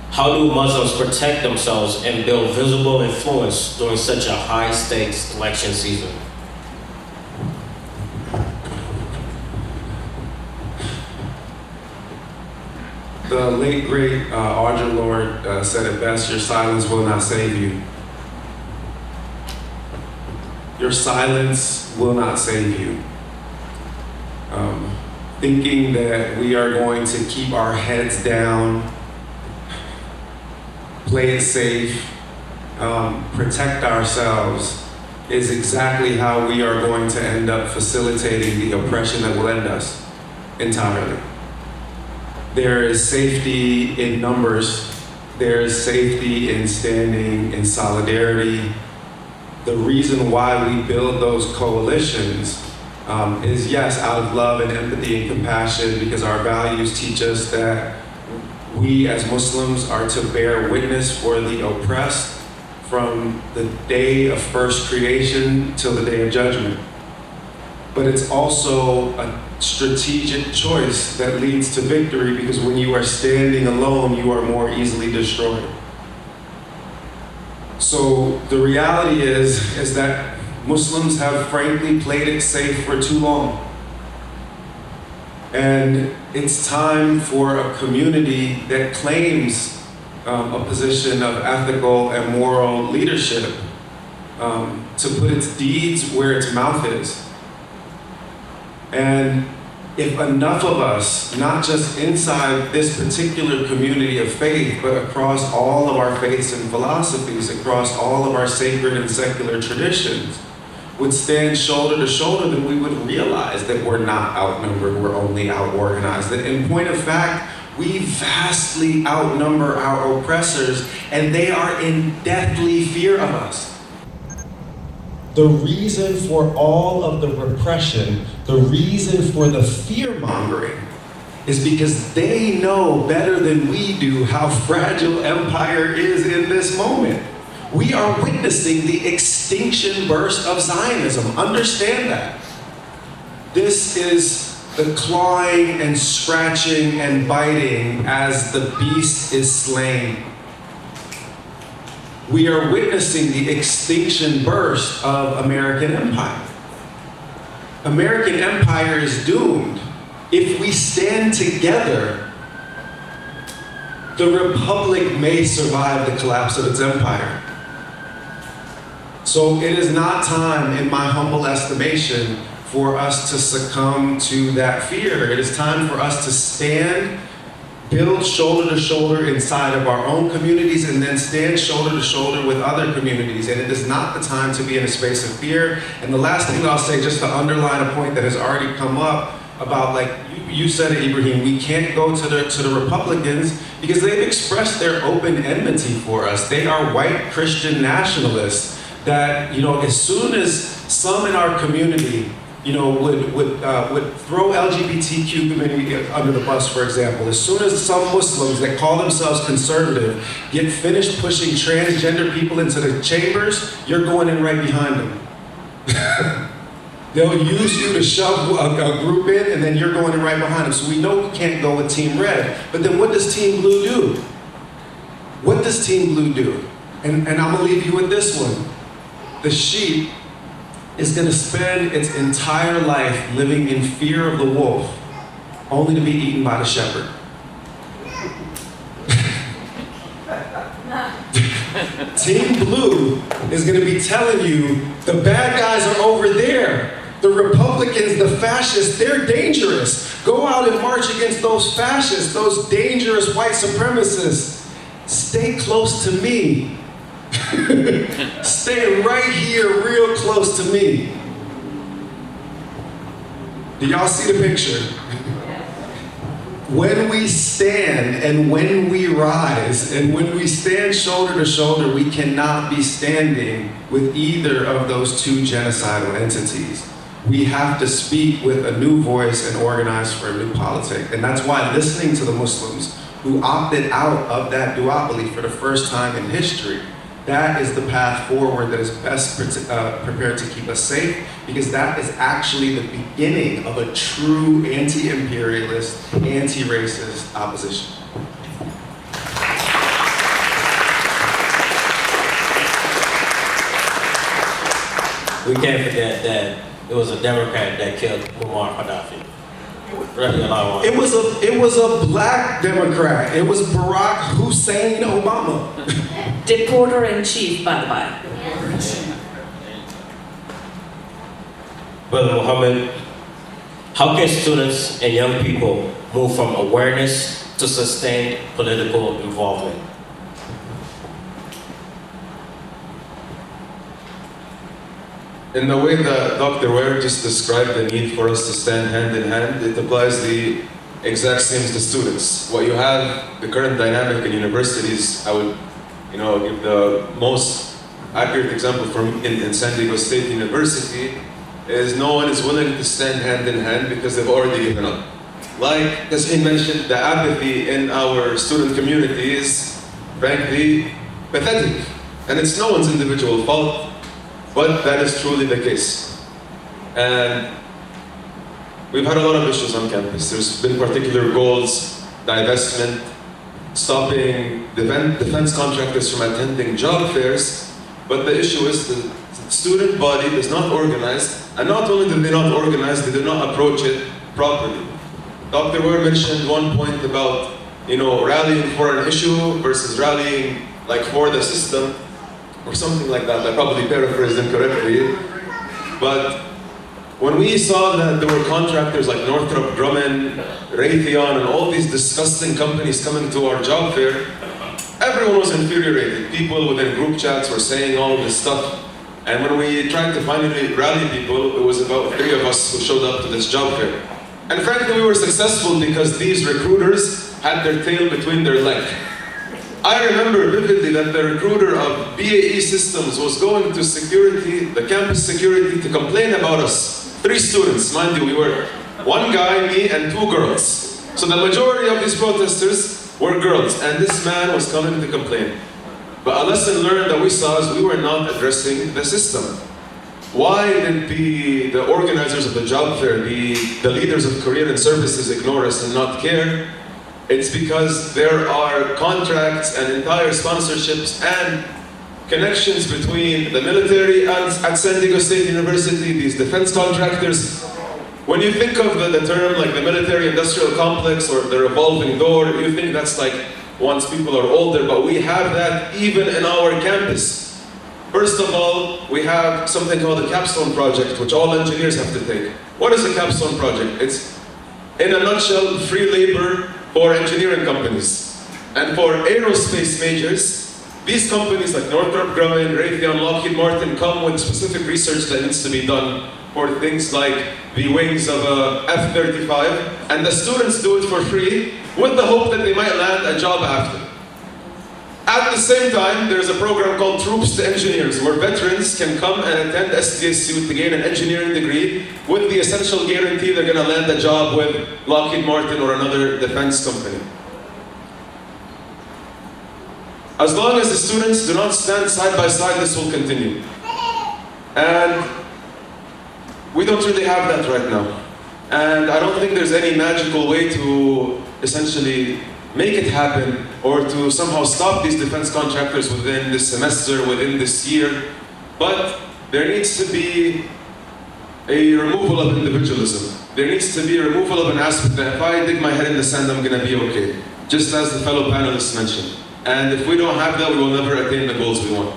how do Muslims protect themselves and build visible influence during such a high-stakes election season? The late, great Audre Lorde said it best, your silence will not save you. Your silence will not save you. Thinking that we are going to keep our heads down, play it safe, protect ourselves, is exactly how we are going to end up facilitating the oppression that will end us entirely. There is safety in numbers. There is safety in standing in solidarity. The reason why we build those coalitions is, yes, out of love and empathy and compassion, because our values teach us that we as Muslims are to bear witness for the oppressed from the day of first creation till the day of judgment. But it's also a strategic choice that leads to victory, because when you are standing alone, you are more easily destroyed. So the reality is that Muslims have frankly played it safe for too long. And it's time for a community that claims a position of ethical and moral leadership to put its deeds where its mouth is. And if enough of us, not just inside this particular community of faith, but across all of our faiths and philosophies, across all of our sacred and secular traditions, would stand shoulder to shoulder, then we would realize that we're not outnumbered, we're only out-organized. That in point of fact, we vastly outnumber our oppressors, and they are in deathly fear of us. The reason for all of the repression, the reason for the fear-mongering, is because they know better than we do how fragile empire is in this moment. We are witnessing the extinction burst of Zionism. Understand that. This is the clawing and scratching and biting as the beast is slain. We are witnessing the extinction burst of American empire. American empire is doomed. If we stand together, the republic may survive the collapse of its empire. So it is not time, in my humble estimation, for us to succumb to that fear. It is time for us to stand, build shoulder to shoulder inside of our own communities, and then stand shoulder to shoulder with other communities. And it is not the time to be in a space of fear. And the last thing I'll say, just to underline a point that has already come up about, like you said it, Ibrahim, we can't go to the Republicans because they've expressed their open enmity for us. They are white Christian nationalists that, as soon as some in our community would throw LGBTQ community under the bus, for example. As soon as some Muslims that call themselves conservative get finished pushing transgender people into the chambers, you're going in right behind them. They'll use you to shove a group in, and then you're going in right behind them. So we know we can't go with Team Red. But then what does Team Blue do? What does Team Blue do? And I'm gonna leave you with this one. The sheep is going to spend its entire life living in fear of the wolf, only to be eaten by the shepherd. Team Blue is going to be telling you, the bad guys are over there. The Republicans, the fascists, they're dangerous. Go out and march against those fascists, those dangerous white supremacists. Stay close to me. Stay right here real close to me. Do y'all see the picture? When we stand and when we rise and when we stand shoulder to shoulder, we cannot be standing with either of those two genocidal entities. We have to speak with a new voice and organize for a new politic. And that's why listening to the Muslims who opted out of that duopoly for the first time in history, that is the path forward that is best prepared to keep us safe, because that is actually the beginning of a true anti-imperialist, anti-racist opposition. We can't forget that it was a Democrat that killed Muammar Gaddafi. It was a black Democrat. It was Barack Hussein Obama. Deporter-in-chief, by the by. Brother Mohamed, how can students and young people move from awareness to sustained political involvement? In the way that Dr. Ware just described the need for us to stand hand in hand, it applies the exact same to students. What you have, the current dynamic in universities, I would give the most accurate example from in San Diego State University, is no one is willing to stand hand in hand because they've already given up. Like Tazheen mentioned, the apathy in our student community is frankly pathetic. And it's no one's individual fault, but that is truly the case. And we've had a lot of issues on campus. There's been particular goals, divestment, stopping defense contractors from attending job fairs, but the issue is the student body is not organized, and not only do they not organize, they do not approach it properly. Dr. Ware mentioned one point about rallying for an issue versus rallying for the system, or something like that. I probably paraphrased incorrectly, but when we saw that there were contractors like Northrop Grumman, Raytheon, and all these disgusting companies coming to our job fair, everyone was infuriated. People within group chats were saying all this stuff. And when we tried to finally rally people, it was about 3 of us who showed up to this job fair. And frankly, we were successful because these recruiters had their tail between their legs. I remember vividly that the recruiter of BAE Systems was going to security, the campus security, to complain about us. 3 students, mind you, we were 1 guy, me, and 2 girls. So the majority of these protesters were girls, and this man was coming to complain. But a lesson learned that we saw is we were not addressing the system. Why did the organizers of the job fair, the leaders of career and services ignore us and not care? It's because there are contracts and entire sponsorships and connections between the military and at San Diego State University, these defense contractors. When you think of the term like the military-industrial complex or the revolving door, you think that's like once people are older, but we have that even in our campus. First of all, we have something called the capstone project, which all engineers have to take. What is a capstone project? It's, in a nutshell, free labor for engineering companies. And for aerospace majors, these companies like Northrop Grumman, Raytheon, Lockheed Martin come with specific research that needs to be done for things like the wings of a F-35, and the students do it for free with the hope that they might land a job after. At the same time, there's a program called Troops to Engineers, where veterans can come and attend SDSU to gain an engineering degree with the essential guarantee they're going to land a job with Lockheed Martin or another defense company. As long as the students do not stand side by side, this will continue. And we don't really have that right now. And I don't think there's any magical way to essentially make it happen or to somehow stop these defense contractors within this semester, within this year. But there needs to be a removal of individualism. There needs to be a removal of an aspect that if I dig my head in the sand, I'm going to be okay. Just as the fellow panelists mentioned. And if we don't have that, we will never attain the goals we want.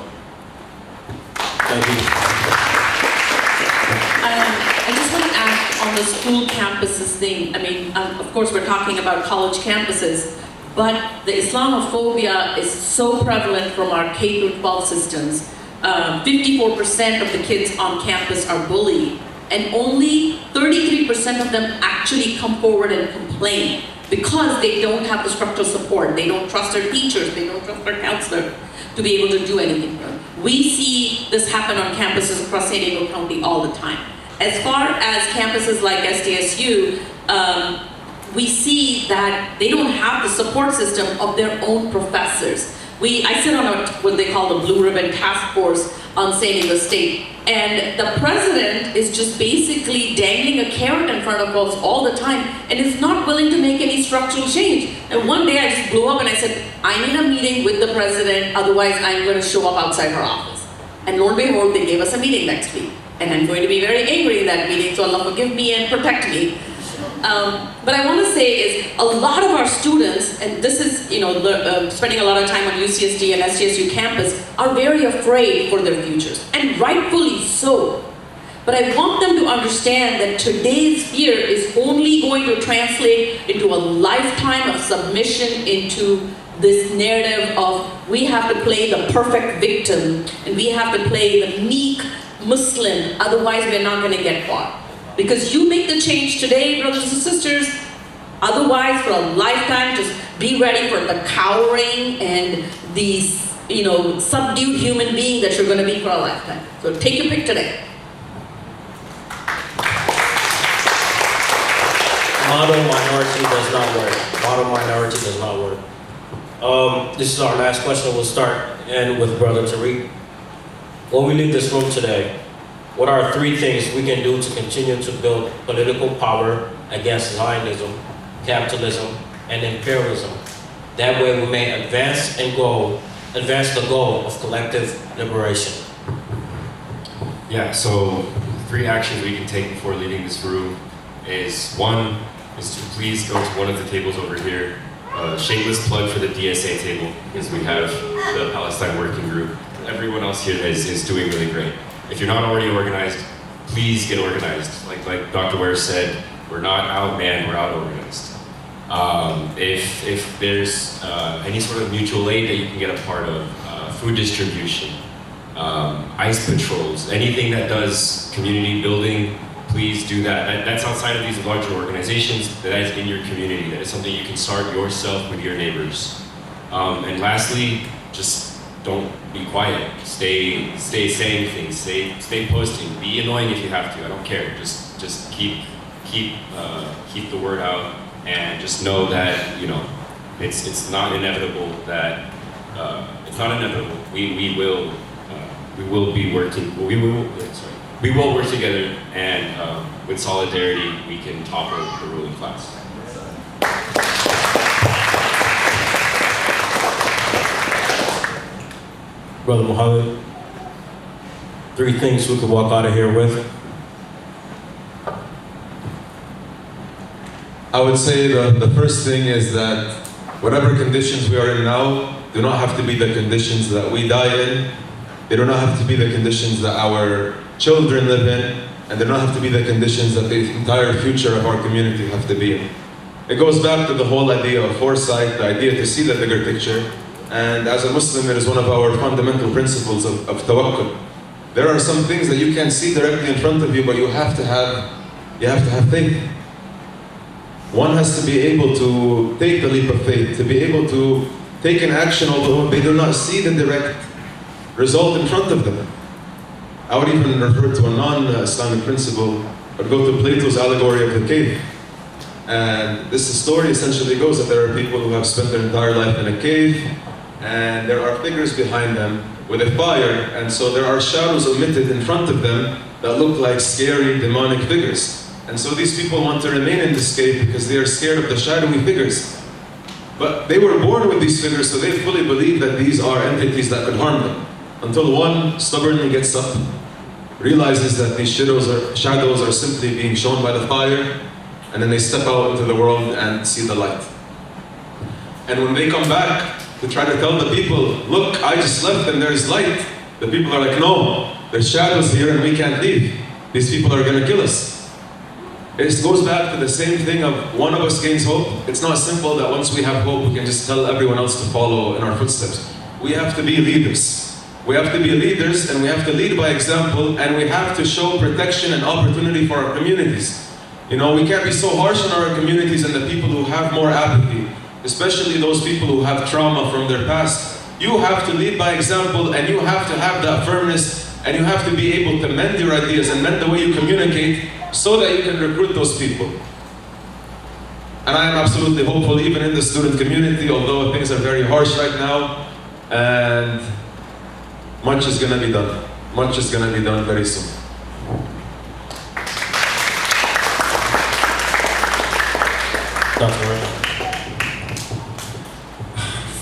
Thank you. I just want to add on the school campuses thing. I mean, of course, we're talking about college campuses, but the Islamophobia is so prevalent from our K-12 systems. 54% of the kids on campus are bullied, and only 33% of them actually come forward and complain because they don't have the structural support. They don't trust their teachers, they don't trust their counselor to be able to do anything for them. We see this happen on campuses across San Diego County all the time. As far as campuses like SDSU, we see that they don't have the support system of their own professors. I sit on what they call the Blue Ribbon Task Force on San Diego State, and the president is just basically dangling a carrot in front of us all the time and is not willing to make any structural change. And one day I just blew up and I said, I need a meeting with the president, otherwise I'm going to show up outside her office. And lo and behold, they gave us a meeting next week. And I'm going to be very angry in that meeting, so Allah forgive me and protect me. But I want to say is a lot of our students, and this is, spending a lot of time on UCSD and SDSU campus, are very afraid for their futures, and rightfully so. But I want them to understand that today's fear is only going to translate into a lifetime of submission into this narrative of we have to play the perfect victim, and we have to play the meek Muslim, otherwise we're not going to get far. Because you make the change today, brothers and sisters, otherwise for a lifetime, just be ready for the cowering and the subdued human being that you're going to be for a lifetime. So take your pick today. Model minority does not work. Model minority does not work. This is our last question. We'll start and with Brother Tareq. When we leave this room today, what are 3 things we can do to continue to build political power against Zionism, capitalism, and imperialism? That way we may advance the goal of collective liberation. Yeah, so 3 actions we can take before leaving this room is 1 is to please go to one of the tables over here. Shameless plug for the DSA table, because we have the Palestine Working Group. Everyone else here is doing really great. If you're not already organized, please get organized. Like Dr. Ware said, we're not outmanned, we're out organized. If there's any sort of mutual aid that you can get a part of, food distribution, ICE patrols, anything that does community building, please do that. That's outside of these larger organizations, that is in your community. That is something you can start yourself with your neighbors. And lastly, just don't be quiet. Stay saying things. Stay posting. Be annoying if you have to. I don't care. Just keep the word out and just know that, you know, it's not inevitable that, it's not inevitable. We will be working, we will work together, and with solidarity, we can topple the ruling class. Brother Mohamed, 3 things we could walk out of here with. I would say the first thing is that whatever conditions we are in now do not have to be the conditions that we die in. They do not have to be the conditions that our children live in, and they do not have to be the conditions that the entire future of our community have to be in. It goes back to the whole idea of foresight, the idea to see the bigger picture. And as a Muslim, it is one of our fundamental principles of tawakkul. There are some things that you can't see directly in front of you, but you have to have faith. One has to be able to take the leap of faith, to be able to take an action although they do not see the direct result in front of them. I would even refer to a non-Islamic principle. I would go to Plato's allegory of the cave. And this story essentially goes that there are people who have spent their entire life in a cave, and there are figures behind them with a fire, and so there are shadows emitted in front of them that look like scary demonic figures. And so these people want to remain in this cave because they are scared of the shadowy figures. But they were born with these figures, so they fully believe that these are entities that could harm them. Until one stubbornly gets up, realizes that these shadows are simply being shown by the fire, and then they step out into the world and see the light. And when they come back to try to tell the people, look, I just left and there's light, the people are like, no, there's shadows here and we can't leave. These people are going to kill us. It goes back to the same thing of one of us gains hope. It's not simple that once we have hope, we can just tell everyone else to follow in our footsteps. We have to be leaders. We have to be leaders, and we have to lead by example, and we have to show protection and opportunity for our communities. You know, we can't be so harsh on our communities and the people who have more apathy, especially those people who have trauma from their past. You have to lead by example, and you have to have that firmness, and you have to be able to mend your ideas and mend the way you communicate so that you can recruit those people. And I am absolutely hopeful, even in the student community, although things are very harsh right now, and much is going to be done. Much is going to be done very soon. Dr. Ray.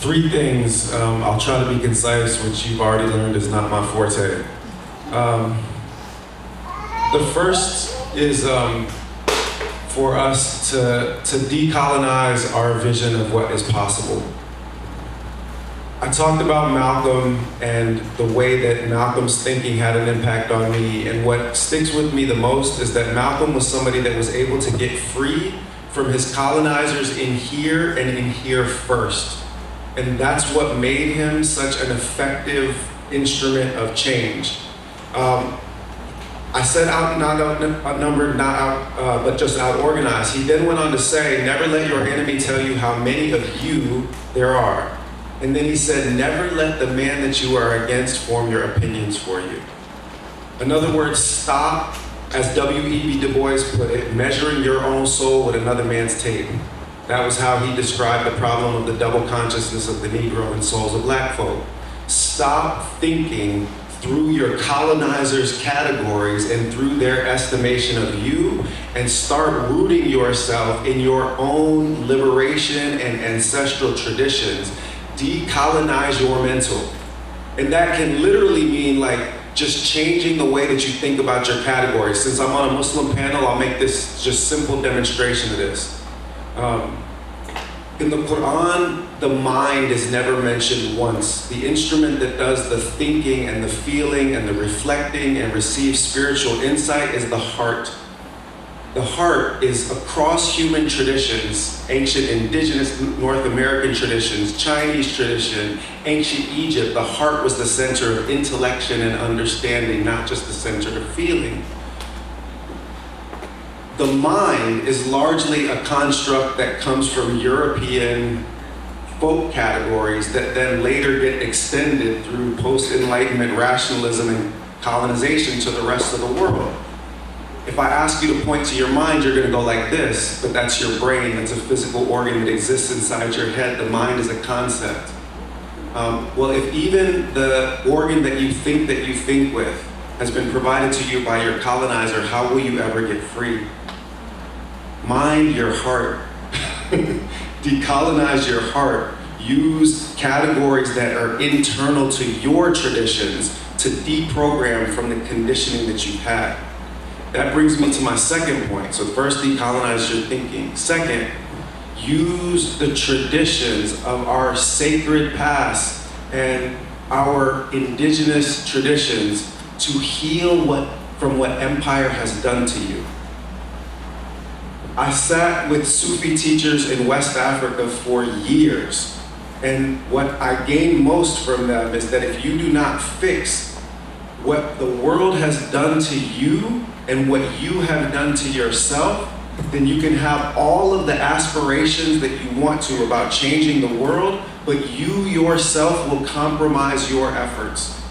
3 things. I'll try to be concise, which you've already learned is not my forte. The first is for us to decolonize our vision of what is possible. I talked about Malcolm and the way that Malcolm's thinking had an impact on me, and what sticks with me the most is that Malcolm was somebody that was able to get free from his colonizers in here and in here first. And that's what made him such an effective instrument of change. I said not outnumbered, not out, but just out-organized. He then went on to say, never let your enemy tell you how many of you there are. And then he said, never let the man that you are against form your opinions for you. In other words, stop, as W.E.B. Du Bois put it, measuring your own soul with another man's tape. That was how he described the problem of the double consciousness of the Negro and souls of black folk. Stop thinking through your colonizers' categories and through their estimation of you, and start rooting yourself in your own liberation and ancestral traditions. Decolonize your mental. And that can literally mean like just changing the way that you think about your categories. Since I'm on a Muslim panel, I'll make this just simple demonstration of this. In the Quran, the mind is never mentioned once. The instrument that does the thinking and the feeling and the reflecting and receives spiritual insight is the heart. The heart is across human traditions, ancient indigenous North American traditions, Chinese tradition, ancient Egypt. The heart was the center of intellection and understanding, not just the center of feeling. The mind is largely a construct that comes from European folk categories that then later get extended through post-Enlightenment rationalism and colonization to the rest of the world. If I ask you to point to your mind, you're gonna go like this, but that's your brain, that's a physical organ that exists inside your head. The mind is a concept. Well, if even the organ that you think with has been provided to you by your colonizer, how will you ever get free? Mind your heart. Decolonize your heart. Use categories that are internal to your traditions to deprogram from the conditioning that you've had. That brings me to my second point. So first, decolonize your thinking. Second, use the traditions of our sacred past and our indigenous traditions to heal from what empire has done to you. I sat with Sufi teachers in West Africa for years, and what I gained most from them is that if you do not fix what the world has done to you and what you have done to yourself, then you can have all of the aspirations that you want to about changing the world, but you yourself will compromise your efforts.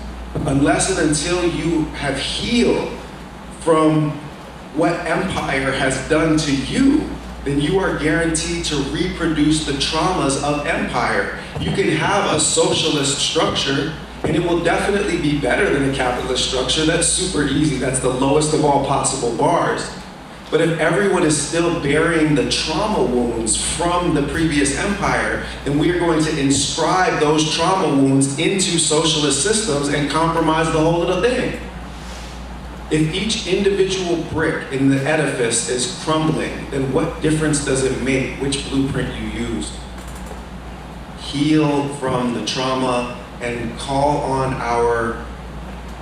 Unless and until you have healed from what empire has done to you, then you are guaranteed to reproduce the traumas of empire. You can have a socialist structure, and it will definitely be better than a capitalist structure. That's super easy. That's the lowest of all possible bars. But if everyone is still bearing the trauma wounds from the previous empire, then we are going to inscribe those trauma wounds into socialist systems and compromise the whole little thing. If each individual brick in the edifice is crumbling, then what difference does it make which blueprint you used? Heal from the trauma and call on our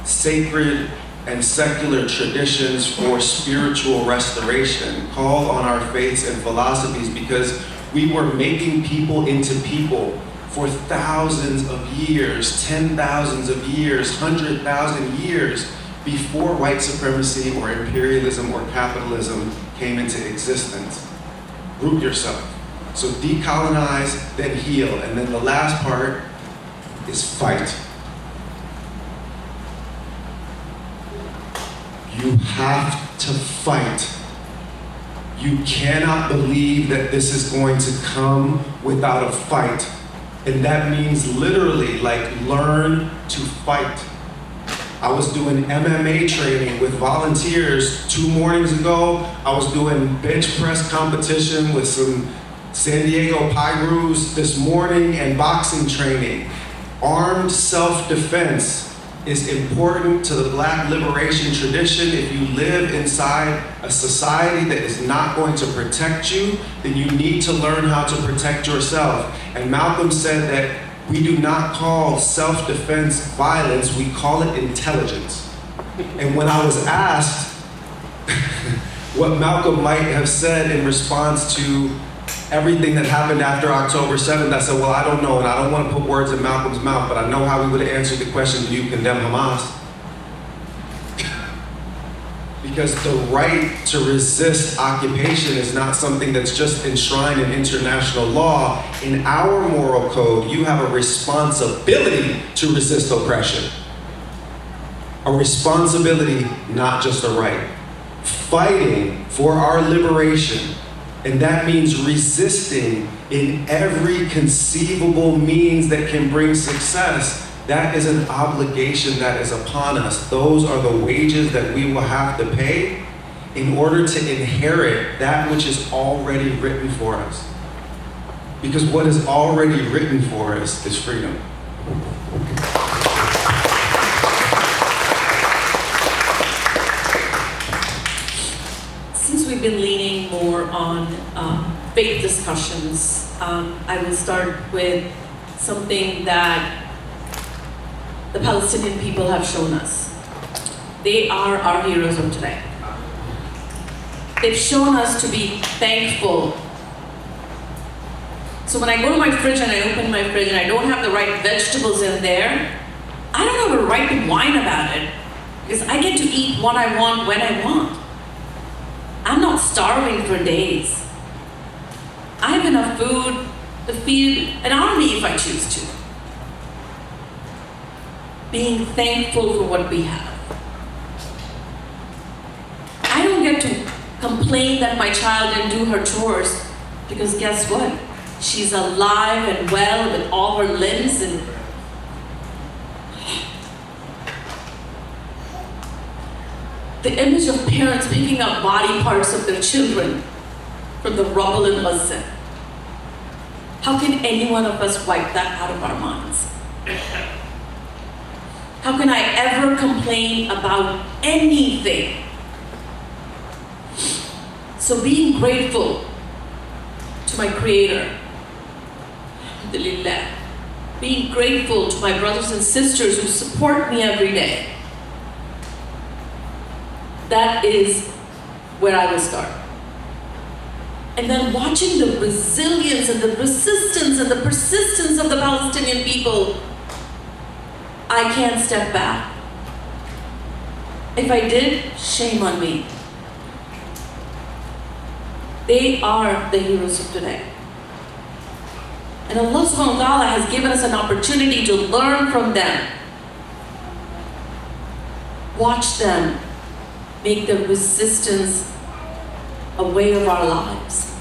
sacred and secular traditions for spiritual restoration. Call on our faiths and philosophies, because we were making people into people for thousands of years, 10,000s of years, 100,000 years before white supremacy or imperialism or capitalism came into existence. Root yourself. So decolonize, then heal. And then the last part is fight. You have to fight. You cannot believe that this is going to come without a fight. And that means literally, like, learn to fight. I was doing MMA training with volunteers 2 mornings ago. I was doing bench press competition with some San Diego Pyrus this morning, and boxing training. Armed self-defense is important to the Black liberation tradition. If you live inside a society that is not going to protect you, then you need to learn how to protect yourself. And Malcolm said that we do not call self-defense violence, we call it intelligence. And when I was asked what Malcolm might have said in response to everything that happened after October 7th, I said, well, I don't know, and I don't want to put words in Malcolm's mouth, but I know how we would have answered the question, do you condemn Hamas? Because the right to resist occupation is not something that's just enshrined in international law. In our moral code, you have a responsibility to resist oppression. A responsibility, not just a right. Fighting for our liberation. And that means resisting in every conceivable means that can bring success. That is an obligation that is upon us. Those are the wages that we will have to pay in order to inherit that which is already written for us. Because what is already written for us is freedom. Since we've been leaning more on faith discussions, I will start with something that the Palestinian people have shown us. They are our heroes of today. They've shown us to be thankful. So when I go to my fridge and I open my fridge and I don't have the right vegetables in there, I don't have a right to whine about it, because I get to eat what I want when I want. I'm not starving for days. I have enough food to feed an army if I choose to. Being thankful for what we have. I don't get complain that my child didn't do her chores, because guess what? She's alive and well with all her limbs, and the image of parents picking up body parts of their children from the rubble in Gaza. How can any one of us wipe that out of our minds? How can I ever complain about anything? So being grateful to my Creator, alhamdulillah, being grateful to my brothers and sisters who support me every day, that is where I will start. And then watching the resilience and the resistance and the persistence of the Palestinian people, I can't step back. If I did, shame on me. They are the heroes of today. And Allah subhanahu wa ta'ala has given us an opportunity to learn from them. Watch them make the resistance a way of our lives.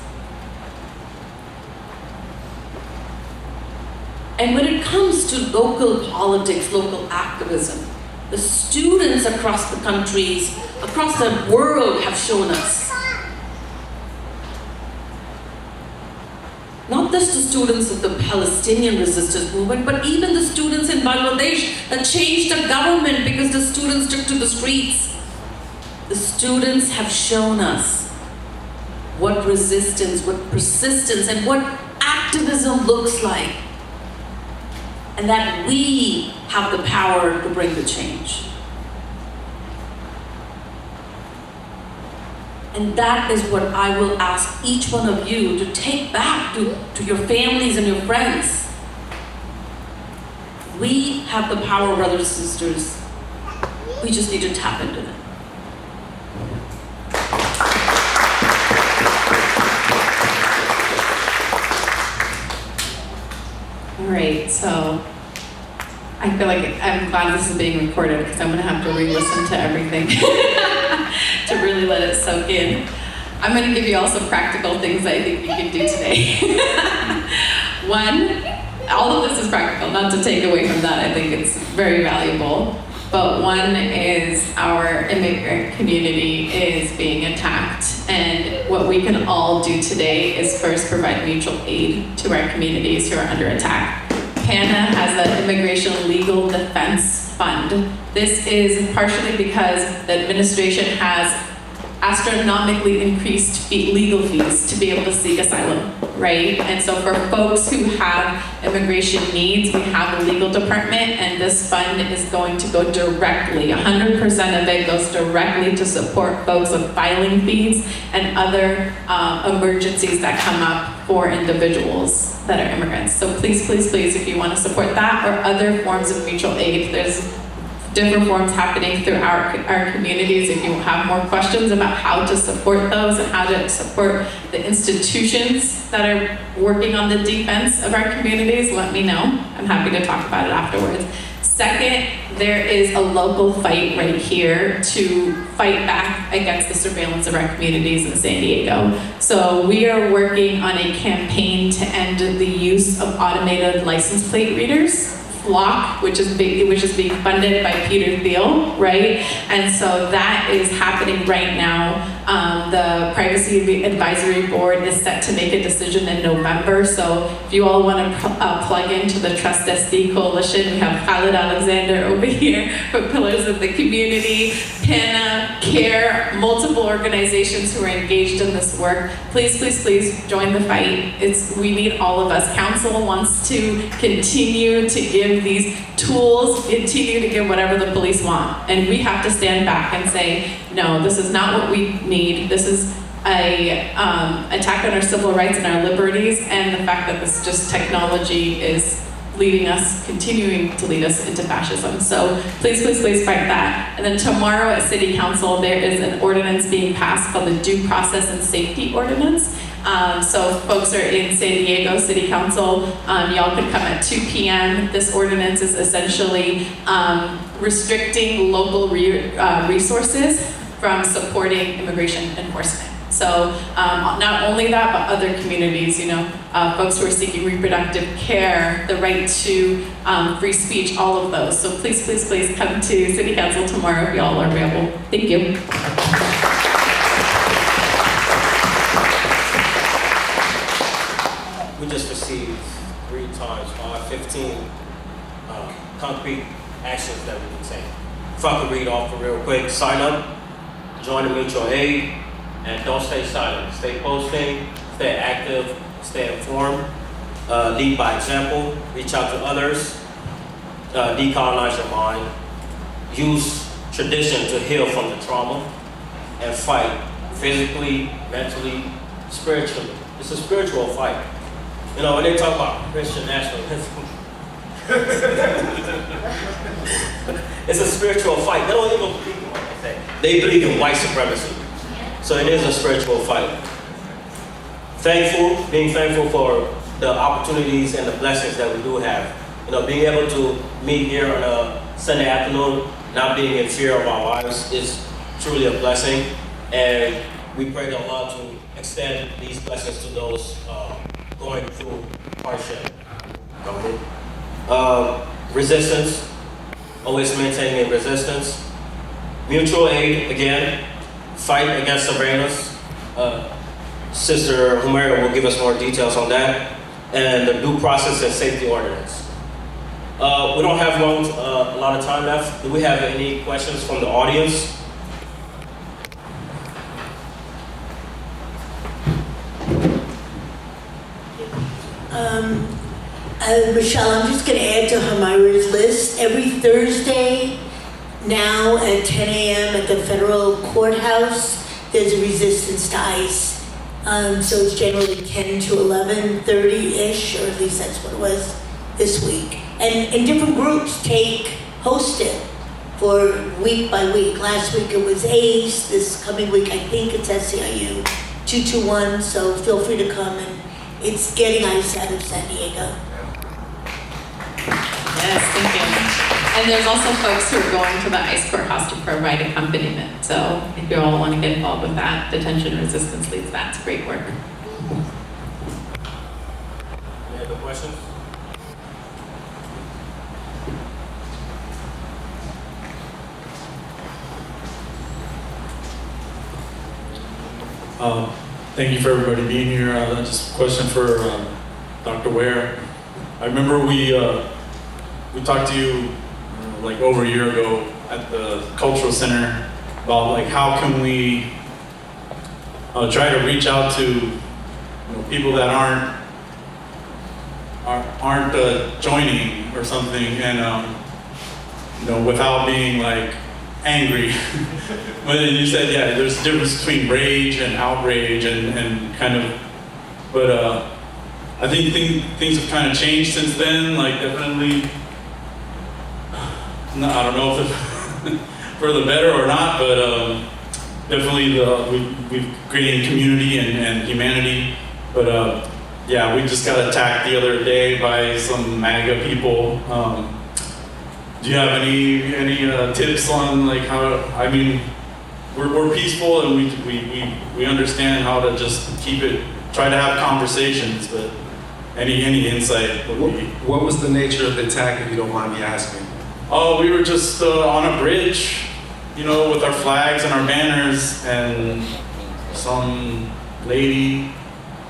And when it comes to local politics, local activism, the students across the countries, across the world have shown us. Not just the students of the Palestinian resistance movement, but even the students in Bangladesh that changed the government because the students took to the streets. The students have shown us what resistance, what persistence, and what activism looks like. And that we have the power to bring the change. And that is what I will ask each one of you to take back to your families and your friends. We have the power, brothers and sisters. We just need to tap into it. All right, so I feel like I'm glad this is being recorded because I'm gonna have to re-listen to everything to really let it soak in. I'm gonna give you all some practical things that I think you can do today. One, all of this is practical, not to take away from that, I think it's very valuable. But one is our immigrant community is being attacked, and what we can all do today is first provide mutual aid to our communities who are under attack. PANA has an Immigration Legal Defense Fund. This is partially because the administration has astronomically increased legal fees to be able to seek asylum, right? And so for folks who have immigration needs, we have a legal department, and this fund is going to go directly, 100% of it goes directly to support folks with filing fees and other emergencies that come up for individuals that are immigrants. So please, please, please, if you want to support that or other forms of mutual aid, there's different forms happening through our communities. If you have more questions about how to support those and how to support the institutions that are working on the defense of our communities, let me know. I'm happy to talk about it afterwards. Second, there is a local fight right here to fight back against the surveillance of our communities in San Diego. So we are working on a campaign to end the use of automated license plate readers. Flock, which is being funded by Peter Thiel, right? And so that is happening right now. The Privacy Advisory Board is set to make a decision in November. So if you all want to plug into the Trust SD Coalition, we have Khalid Alexander over here for Pillars of the Community, PANA, CARE, multiple organizations who are engaged in this work. Please, please, please join the fight. We need all of us. Council wants to continue to give these tools, continue to give whatever the police want. And we have to stand back and say, no, this is not what we need. This is a attack on our civil rights and our liberties, and the fact that this just technology is leading us, continuing to lead us into fascism. So please, please, please fight that. And then tomorrow at City Council, there is an ordinance being passed called the Due Process and Safety Ordinance. So folks are in San Diego City Council, y'all can come at 2 p.m. This ordinance is essentially restricting local resources from supporting immigration enforcement. So not only that, but other communities, folks who are seeking reproductive care, the right to free speech, all of those. So please, please, please come to City Council tomorrow if y'all are available. Thank you. We just received 3 times 15 concrete actions that we can take. If I could read off real quick: sign up, join the mutual aid, and don't stay silent. Stay posting, stay active, stay informed, lead by example, reach out to others, decolonize your mind, use tradition to heal from the trauma, and fight physically, mentally, spiritually. It's a spiritual fight. When they talk about Christian nationalism, it's a spiritual fight. They don't even believe in what they say. They believe in white supremacy. So it is a spiritual fight. Being thankful for the opportunities and the blessings that we do have. Being able to meet here on a Sunday afternoon, not being in fear of our lives, is truly a blessing. And we pray to Allah to extend these blessings to those going through hardship. Resistance, always maintaining resistance. Mutual aid, again, fight against surveillance. Sister Homayra will give us more details on that. And the due process and safety ordinance. We don't have a lot of time left. Do we have any questions from the audience? Michelle, I'm just going to add to Homayra's list. Every Thursday now at 10 a.m. at the federal courthouse, there's a resistance to ICE. So it's generally 10 to 11:30-ish, or at least that's what it was this week. And different groups host it for week by week. Last week it was ACE. This coming week I think it's SCIU 221. So feel free to come, and it's getting ICE out of San Diego. Yes, thank you. And there's also folks who are going to the ICE courthouse to provide accompaniment. So if you all want to get involved with that, Detention Resistance leads that. It's great work. Any other questions? Thank you for everybody being here. Just a question for Dr. Ware. I remember we talked to you like over a year ago at the Cultural Center about like how can we try to reach out to people that aren't joining or something, and without being like angry. But then you said, yeah, there's a difference between rage and outrage and kind of, but I think things have kind of changed since then, like definitely, no, I don't know if it's for the better or not, but definitely we've created community and humanity, but yeah, we just got attacked the other day by some MAGA people. Do you have any tips on like how? I mean, we're peaceful and we understand how to just try to have conversations, but any insight would be. What was the nature of the attack, if you don't mind me asking? Oh, we were just on a bridge, with our flags and our banners, and some lady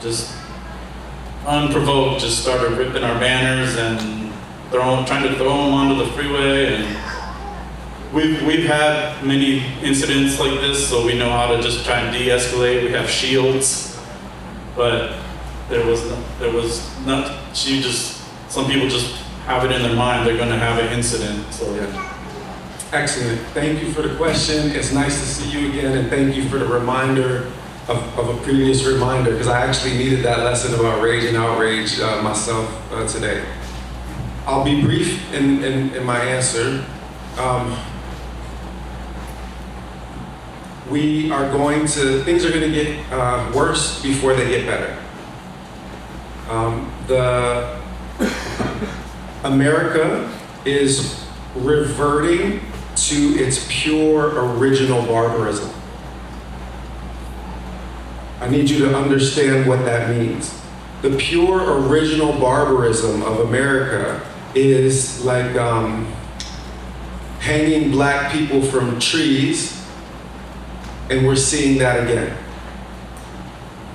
just unprovoked just started ripping our banners and trying to throw them onto the freeway. And we've had many incidents like this, so we know how to just try and de-escalate. We have shields, but there was not. Some people just have it in their mind they're going to have an incident. So yeah. Excellent. Thank you for the question. It's nice to see you again, and thank you for the reminder of a previous reminder, because I actually needed that lesson about rage and outrage myself today. I'll be brief in my answer. Things are going to get worse before they get better. America is reverting to its pure original barbarism. need you to understand what that means. The pure original barbarism of America is like hanging black people from trees, and we're seeing that again.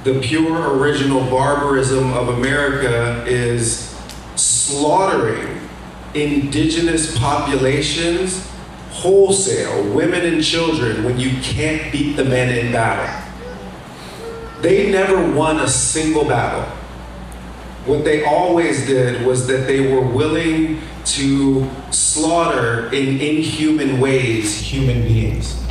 The pure original barbarism of America is slaughtering indigenous populations wholesale, women and children, when you can't beat the men in battle. They never won a single battle. What they always did was that they were willing to slaughter in inhuman ways human beings.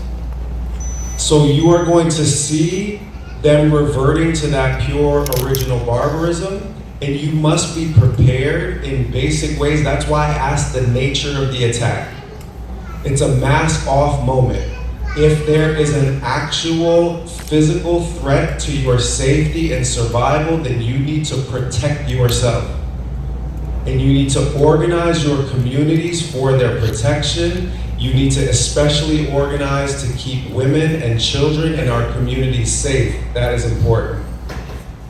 So you are going to see them reverting to that pure original barbarism, and you must be prepared in basic ways. That's why I asked the nature of the attack. It's a mask off moment. If there is an actual physical threat to your safety and survival, then you need to protect yourself. And you need to organize your communities for their protection. You need to especially organize to keep women and children in our communities safe. That is important.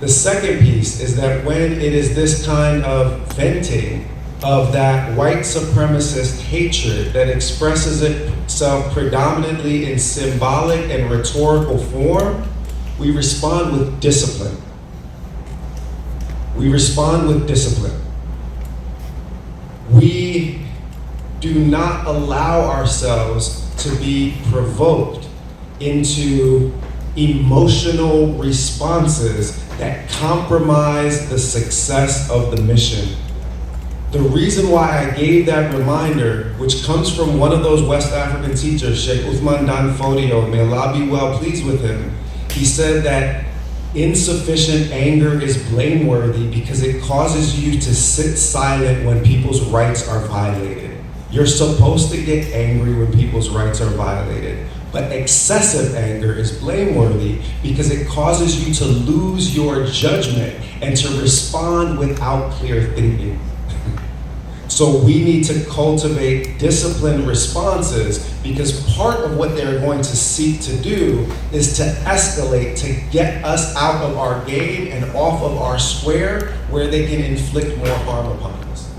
The second piece is that when it is this kind of venting of that white supremacist hatred that expresses itself predominantly in symbolic and rhetorical form, we respond with discipline. We respond with discipline. We do not allow ourselves to be provoked into emotional responses that compromise the success of the mission. The reason why I gave that reminder, which comes from one of those West African teachers, Sheikh Uthman Dan Fodio, may Allah be well pleased with him, he said that insufficient anger is blameworthy because it causes you to sit silent when people's rights are violated. You're supposed to get angry when people's rights are violated. But excessive anger is blameworthy because it causes you to lose your judgment and to respond without clear thinking. So we need to cultivate disciplined responses, because part of what they're going to seek to do is to escalate, to get us out of our game and off of our square where they can inflict more harm upon us.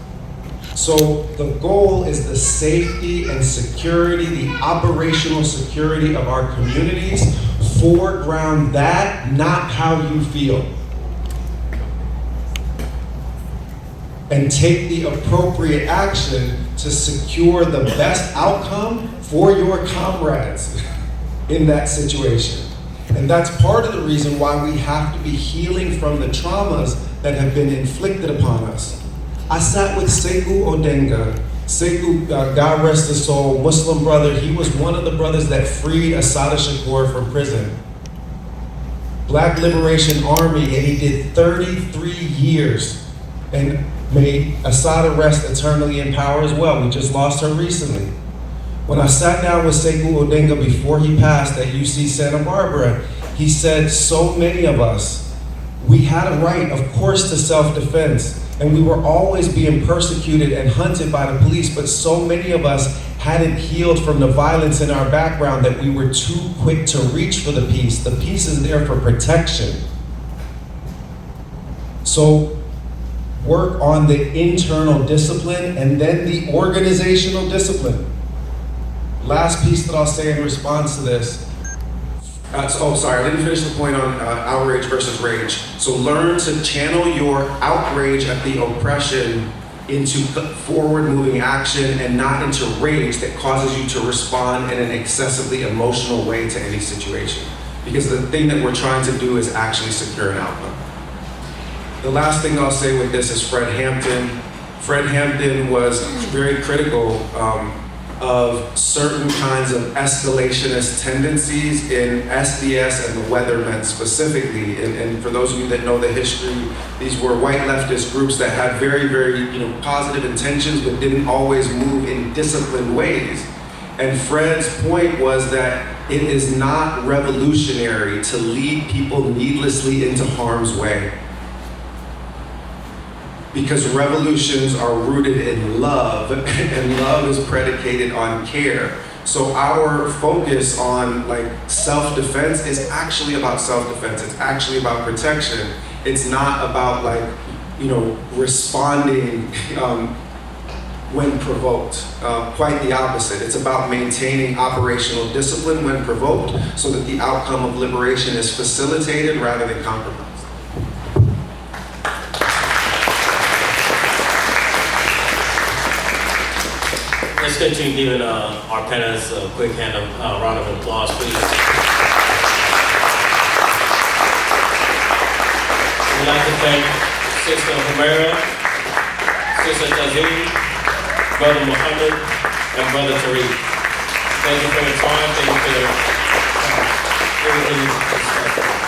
So the goal is the safety and security, the operational security of our communities. Foreground that, not how you feel. And take the appropriate action to secure the best outcome for your comrades in that situation. And that's part of the reason why we have to be healing from the traumas that have been inflicted upon us. I sat with Sekou Odenga. Sekou, God rest his soul, Muslim brother. He was one of the brothers that freed Assata Shakur from prison. Black Liberation Army, and he did 33 years. And may Assata rest eternally in power as well. We just lost her recently. When I sat down with Sekou Odenga before he passed at UC Santa Barbara, he said, so many of us, we had a right, of course, to self-defense. And we were always being persecuted and hunted by the police, but so many of us hadn't healed from the violence in our background that we were too quick to reach for the peace. The peace is there for protection. So work on the internal discipline and then the organizational discipline. Last piece that I'll say in response to this. I didn't finish the point on outrage versus rage. So learn to channel your outrage at the oppression into forward-moving action and not into rage that causes you to respond in an excessively emotional way to any situation. Because the thing that we're trying to do is actually secure an outcome. The last thing I'll say with this is Fred Hampton. Fred Hampton was very critical of certain kinds of escalationist tendencies in SDS and the Weathermen specifically. And for those of you that know the history, these were white leftist groups that had very, very positive intentions, but didn't always move in disciplined ways. And Fred's point was that it is not revolutionary to lead people needlessly into harm's way. Because revolutions are rooted in love, and love is predicated on care. So our focus on like self-defense is actually about self-defense. It's actually about protection. It's not about like, you know, responding when provoked. Quite the opposite. It's about maintaining operational discipline when provoked so that the outcome of liberation is facilitated rather than compromised. Let's continue giving our panelists a quick round of applause, please. We'd like to thank Sister Homayra, Sister Tazheen, Brother Mohamed, and Brother Tareq. Thank you for your time. Thank you for your everything.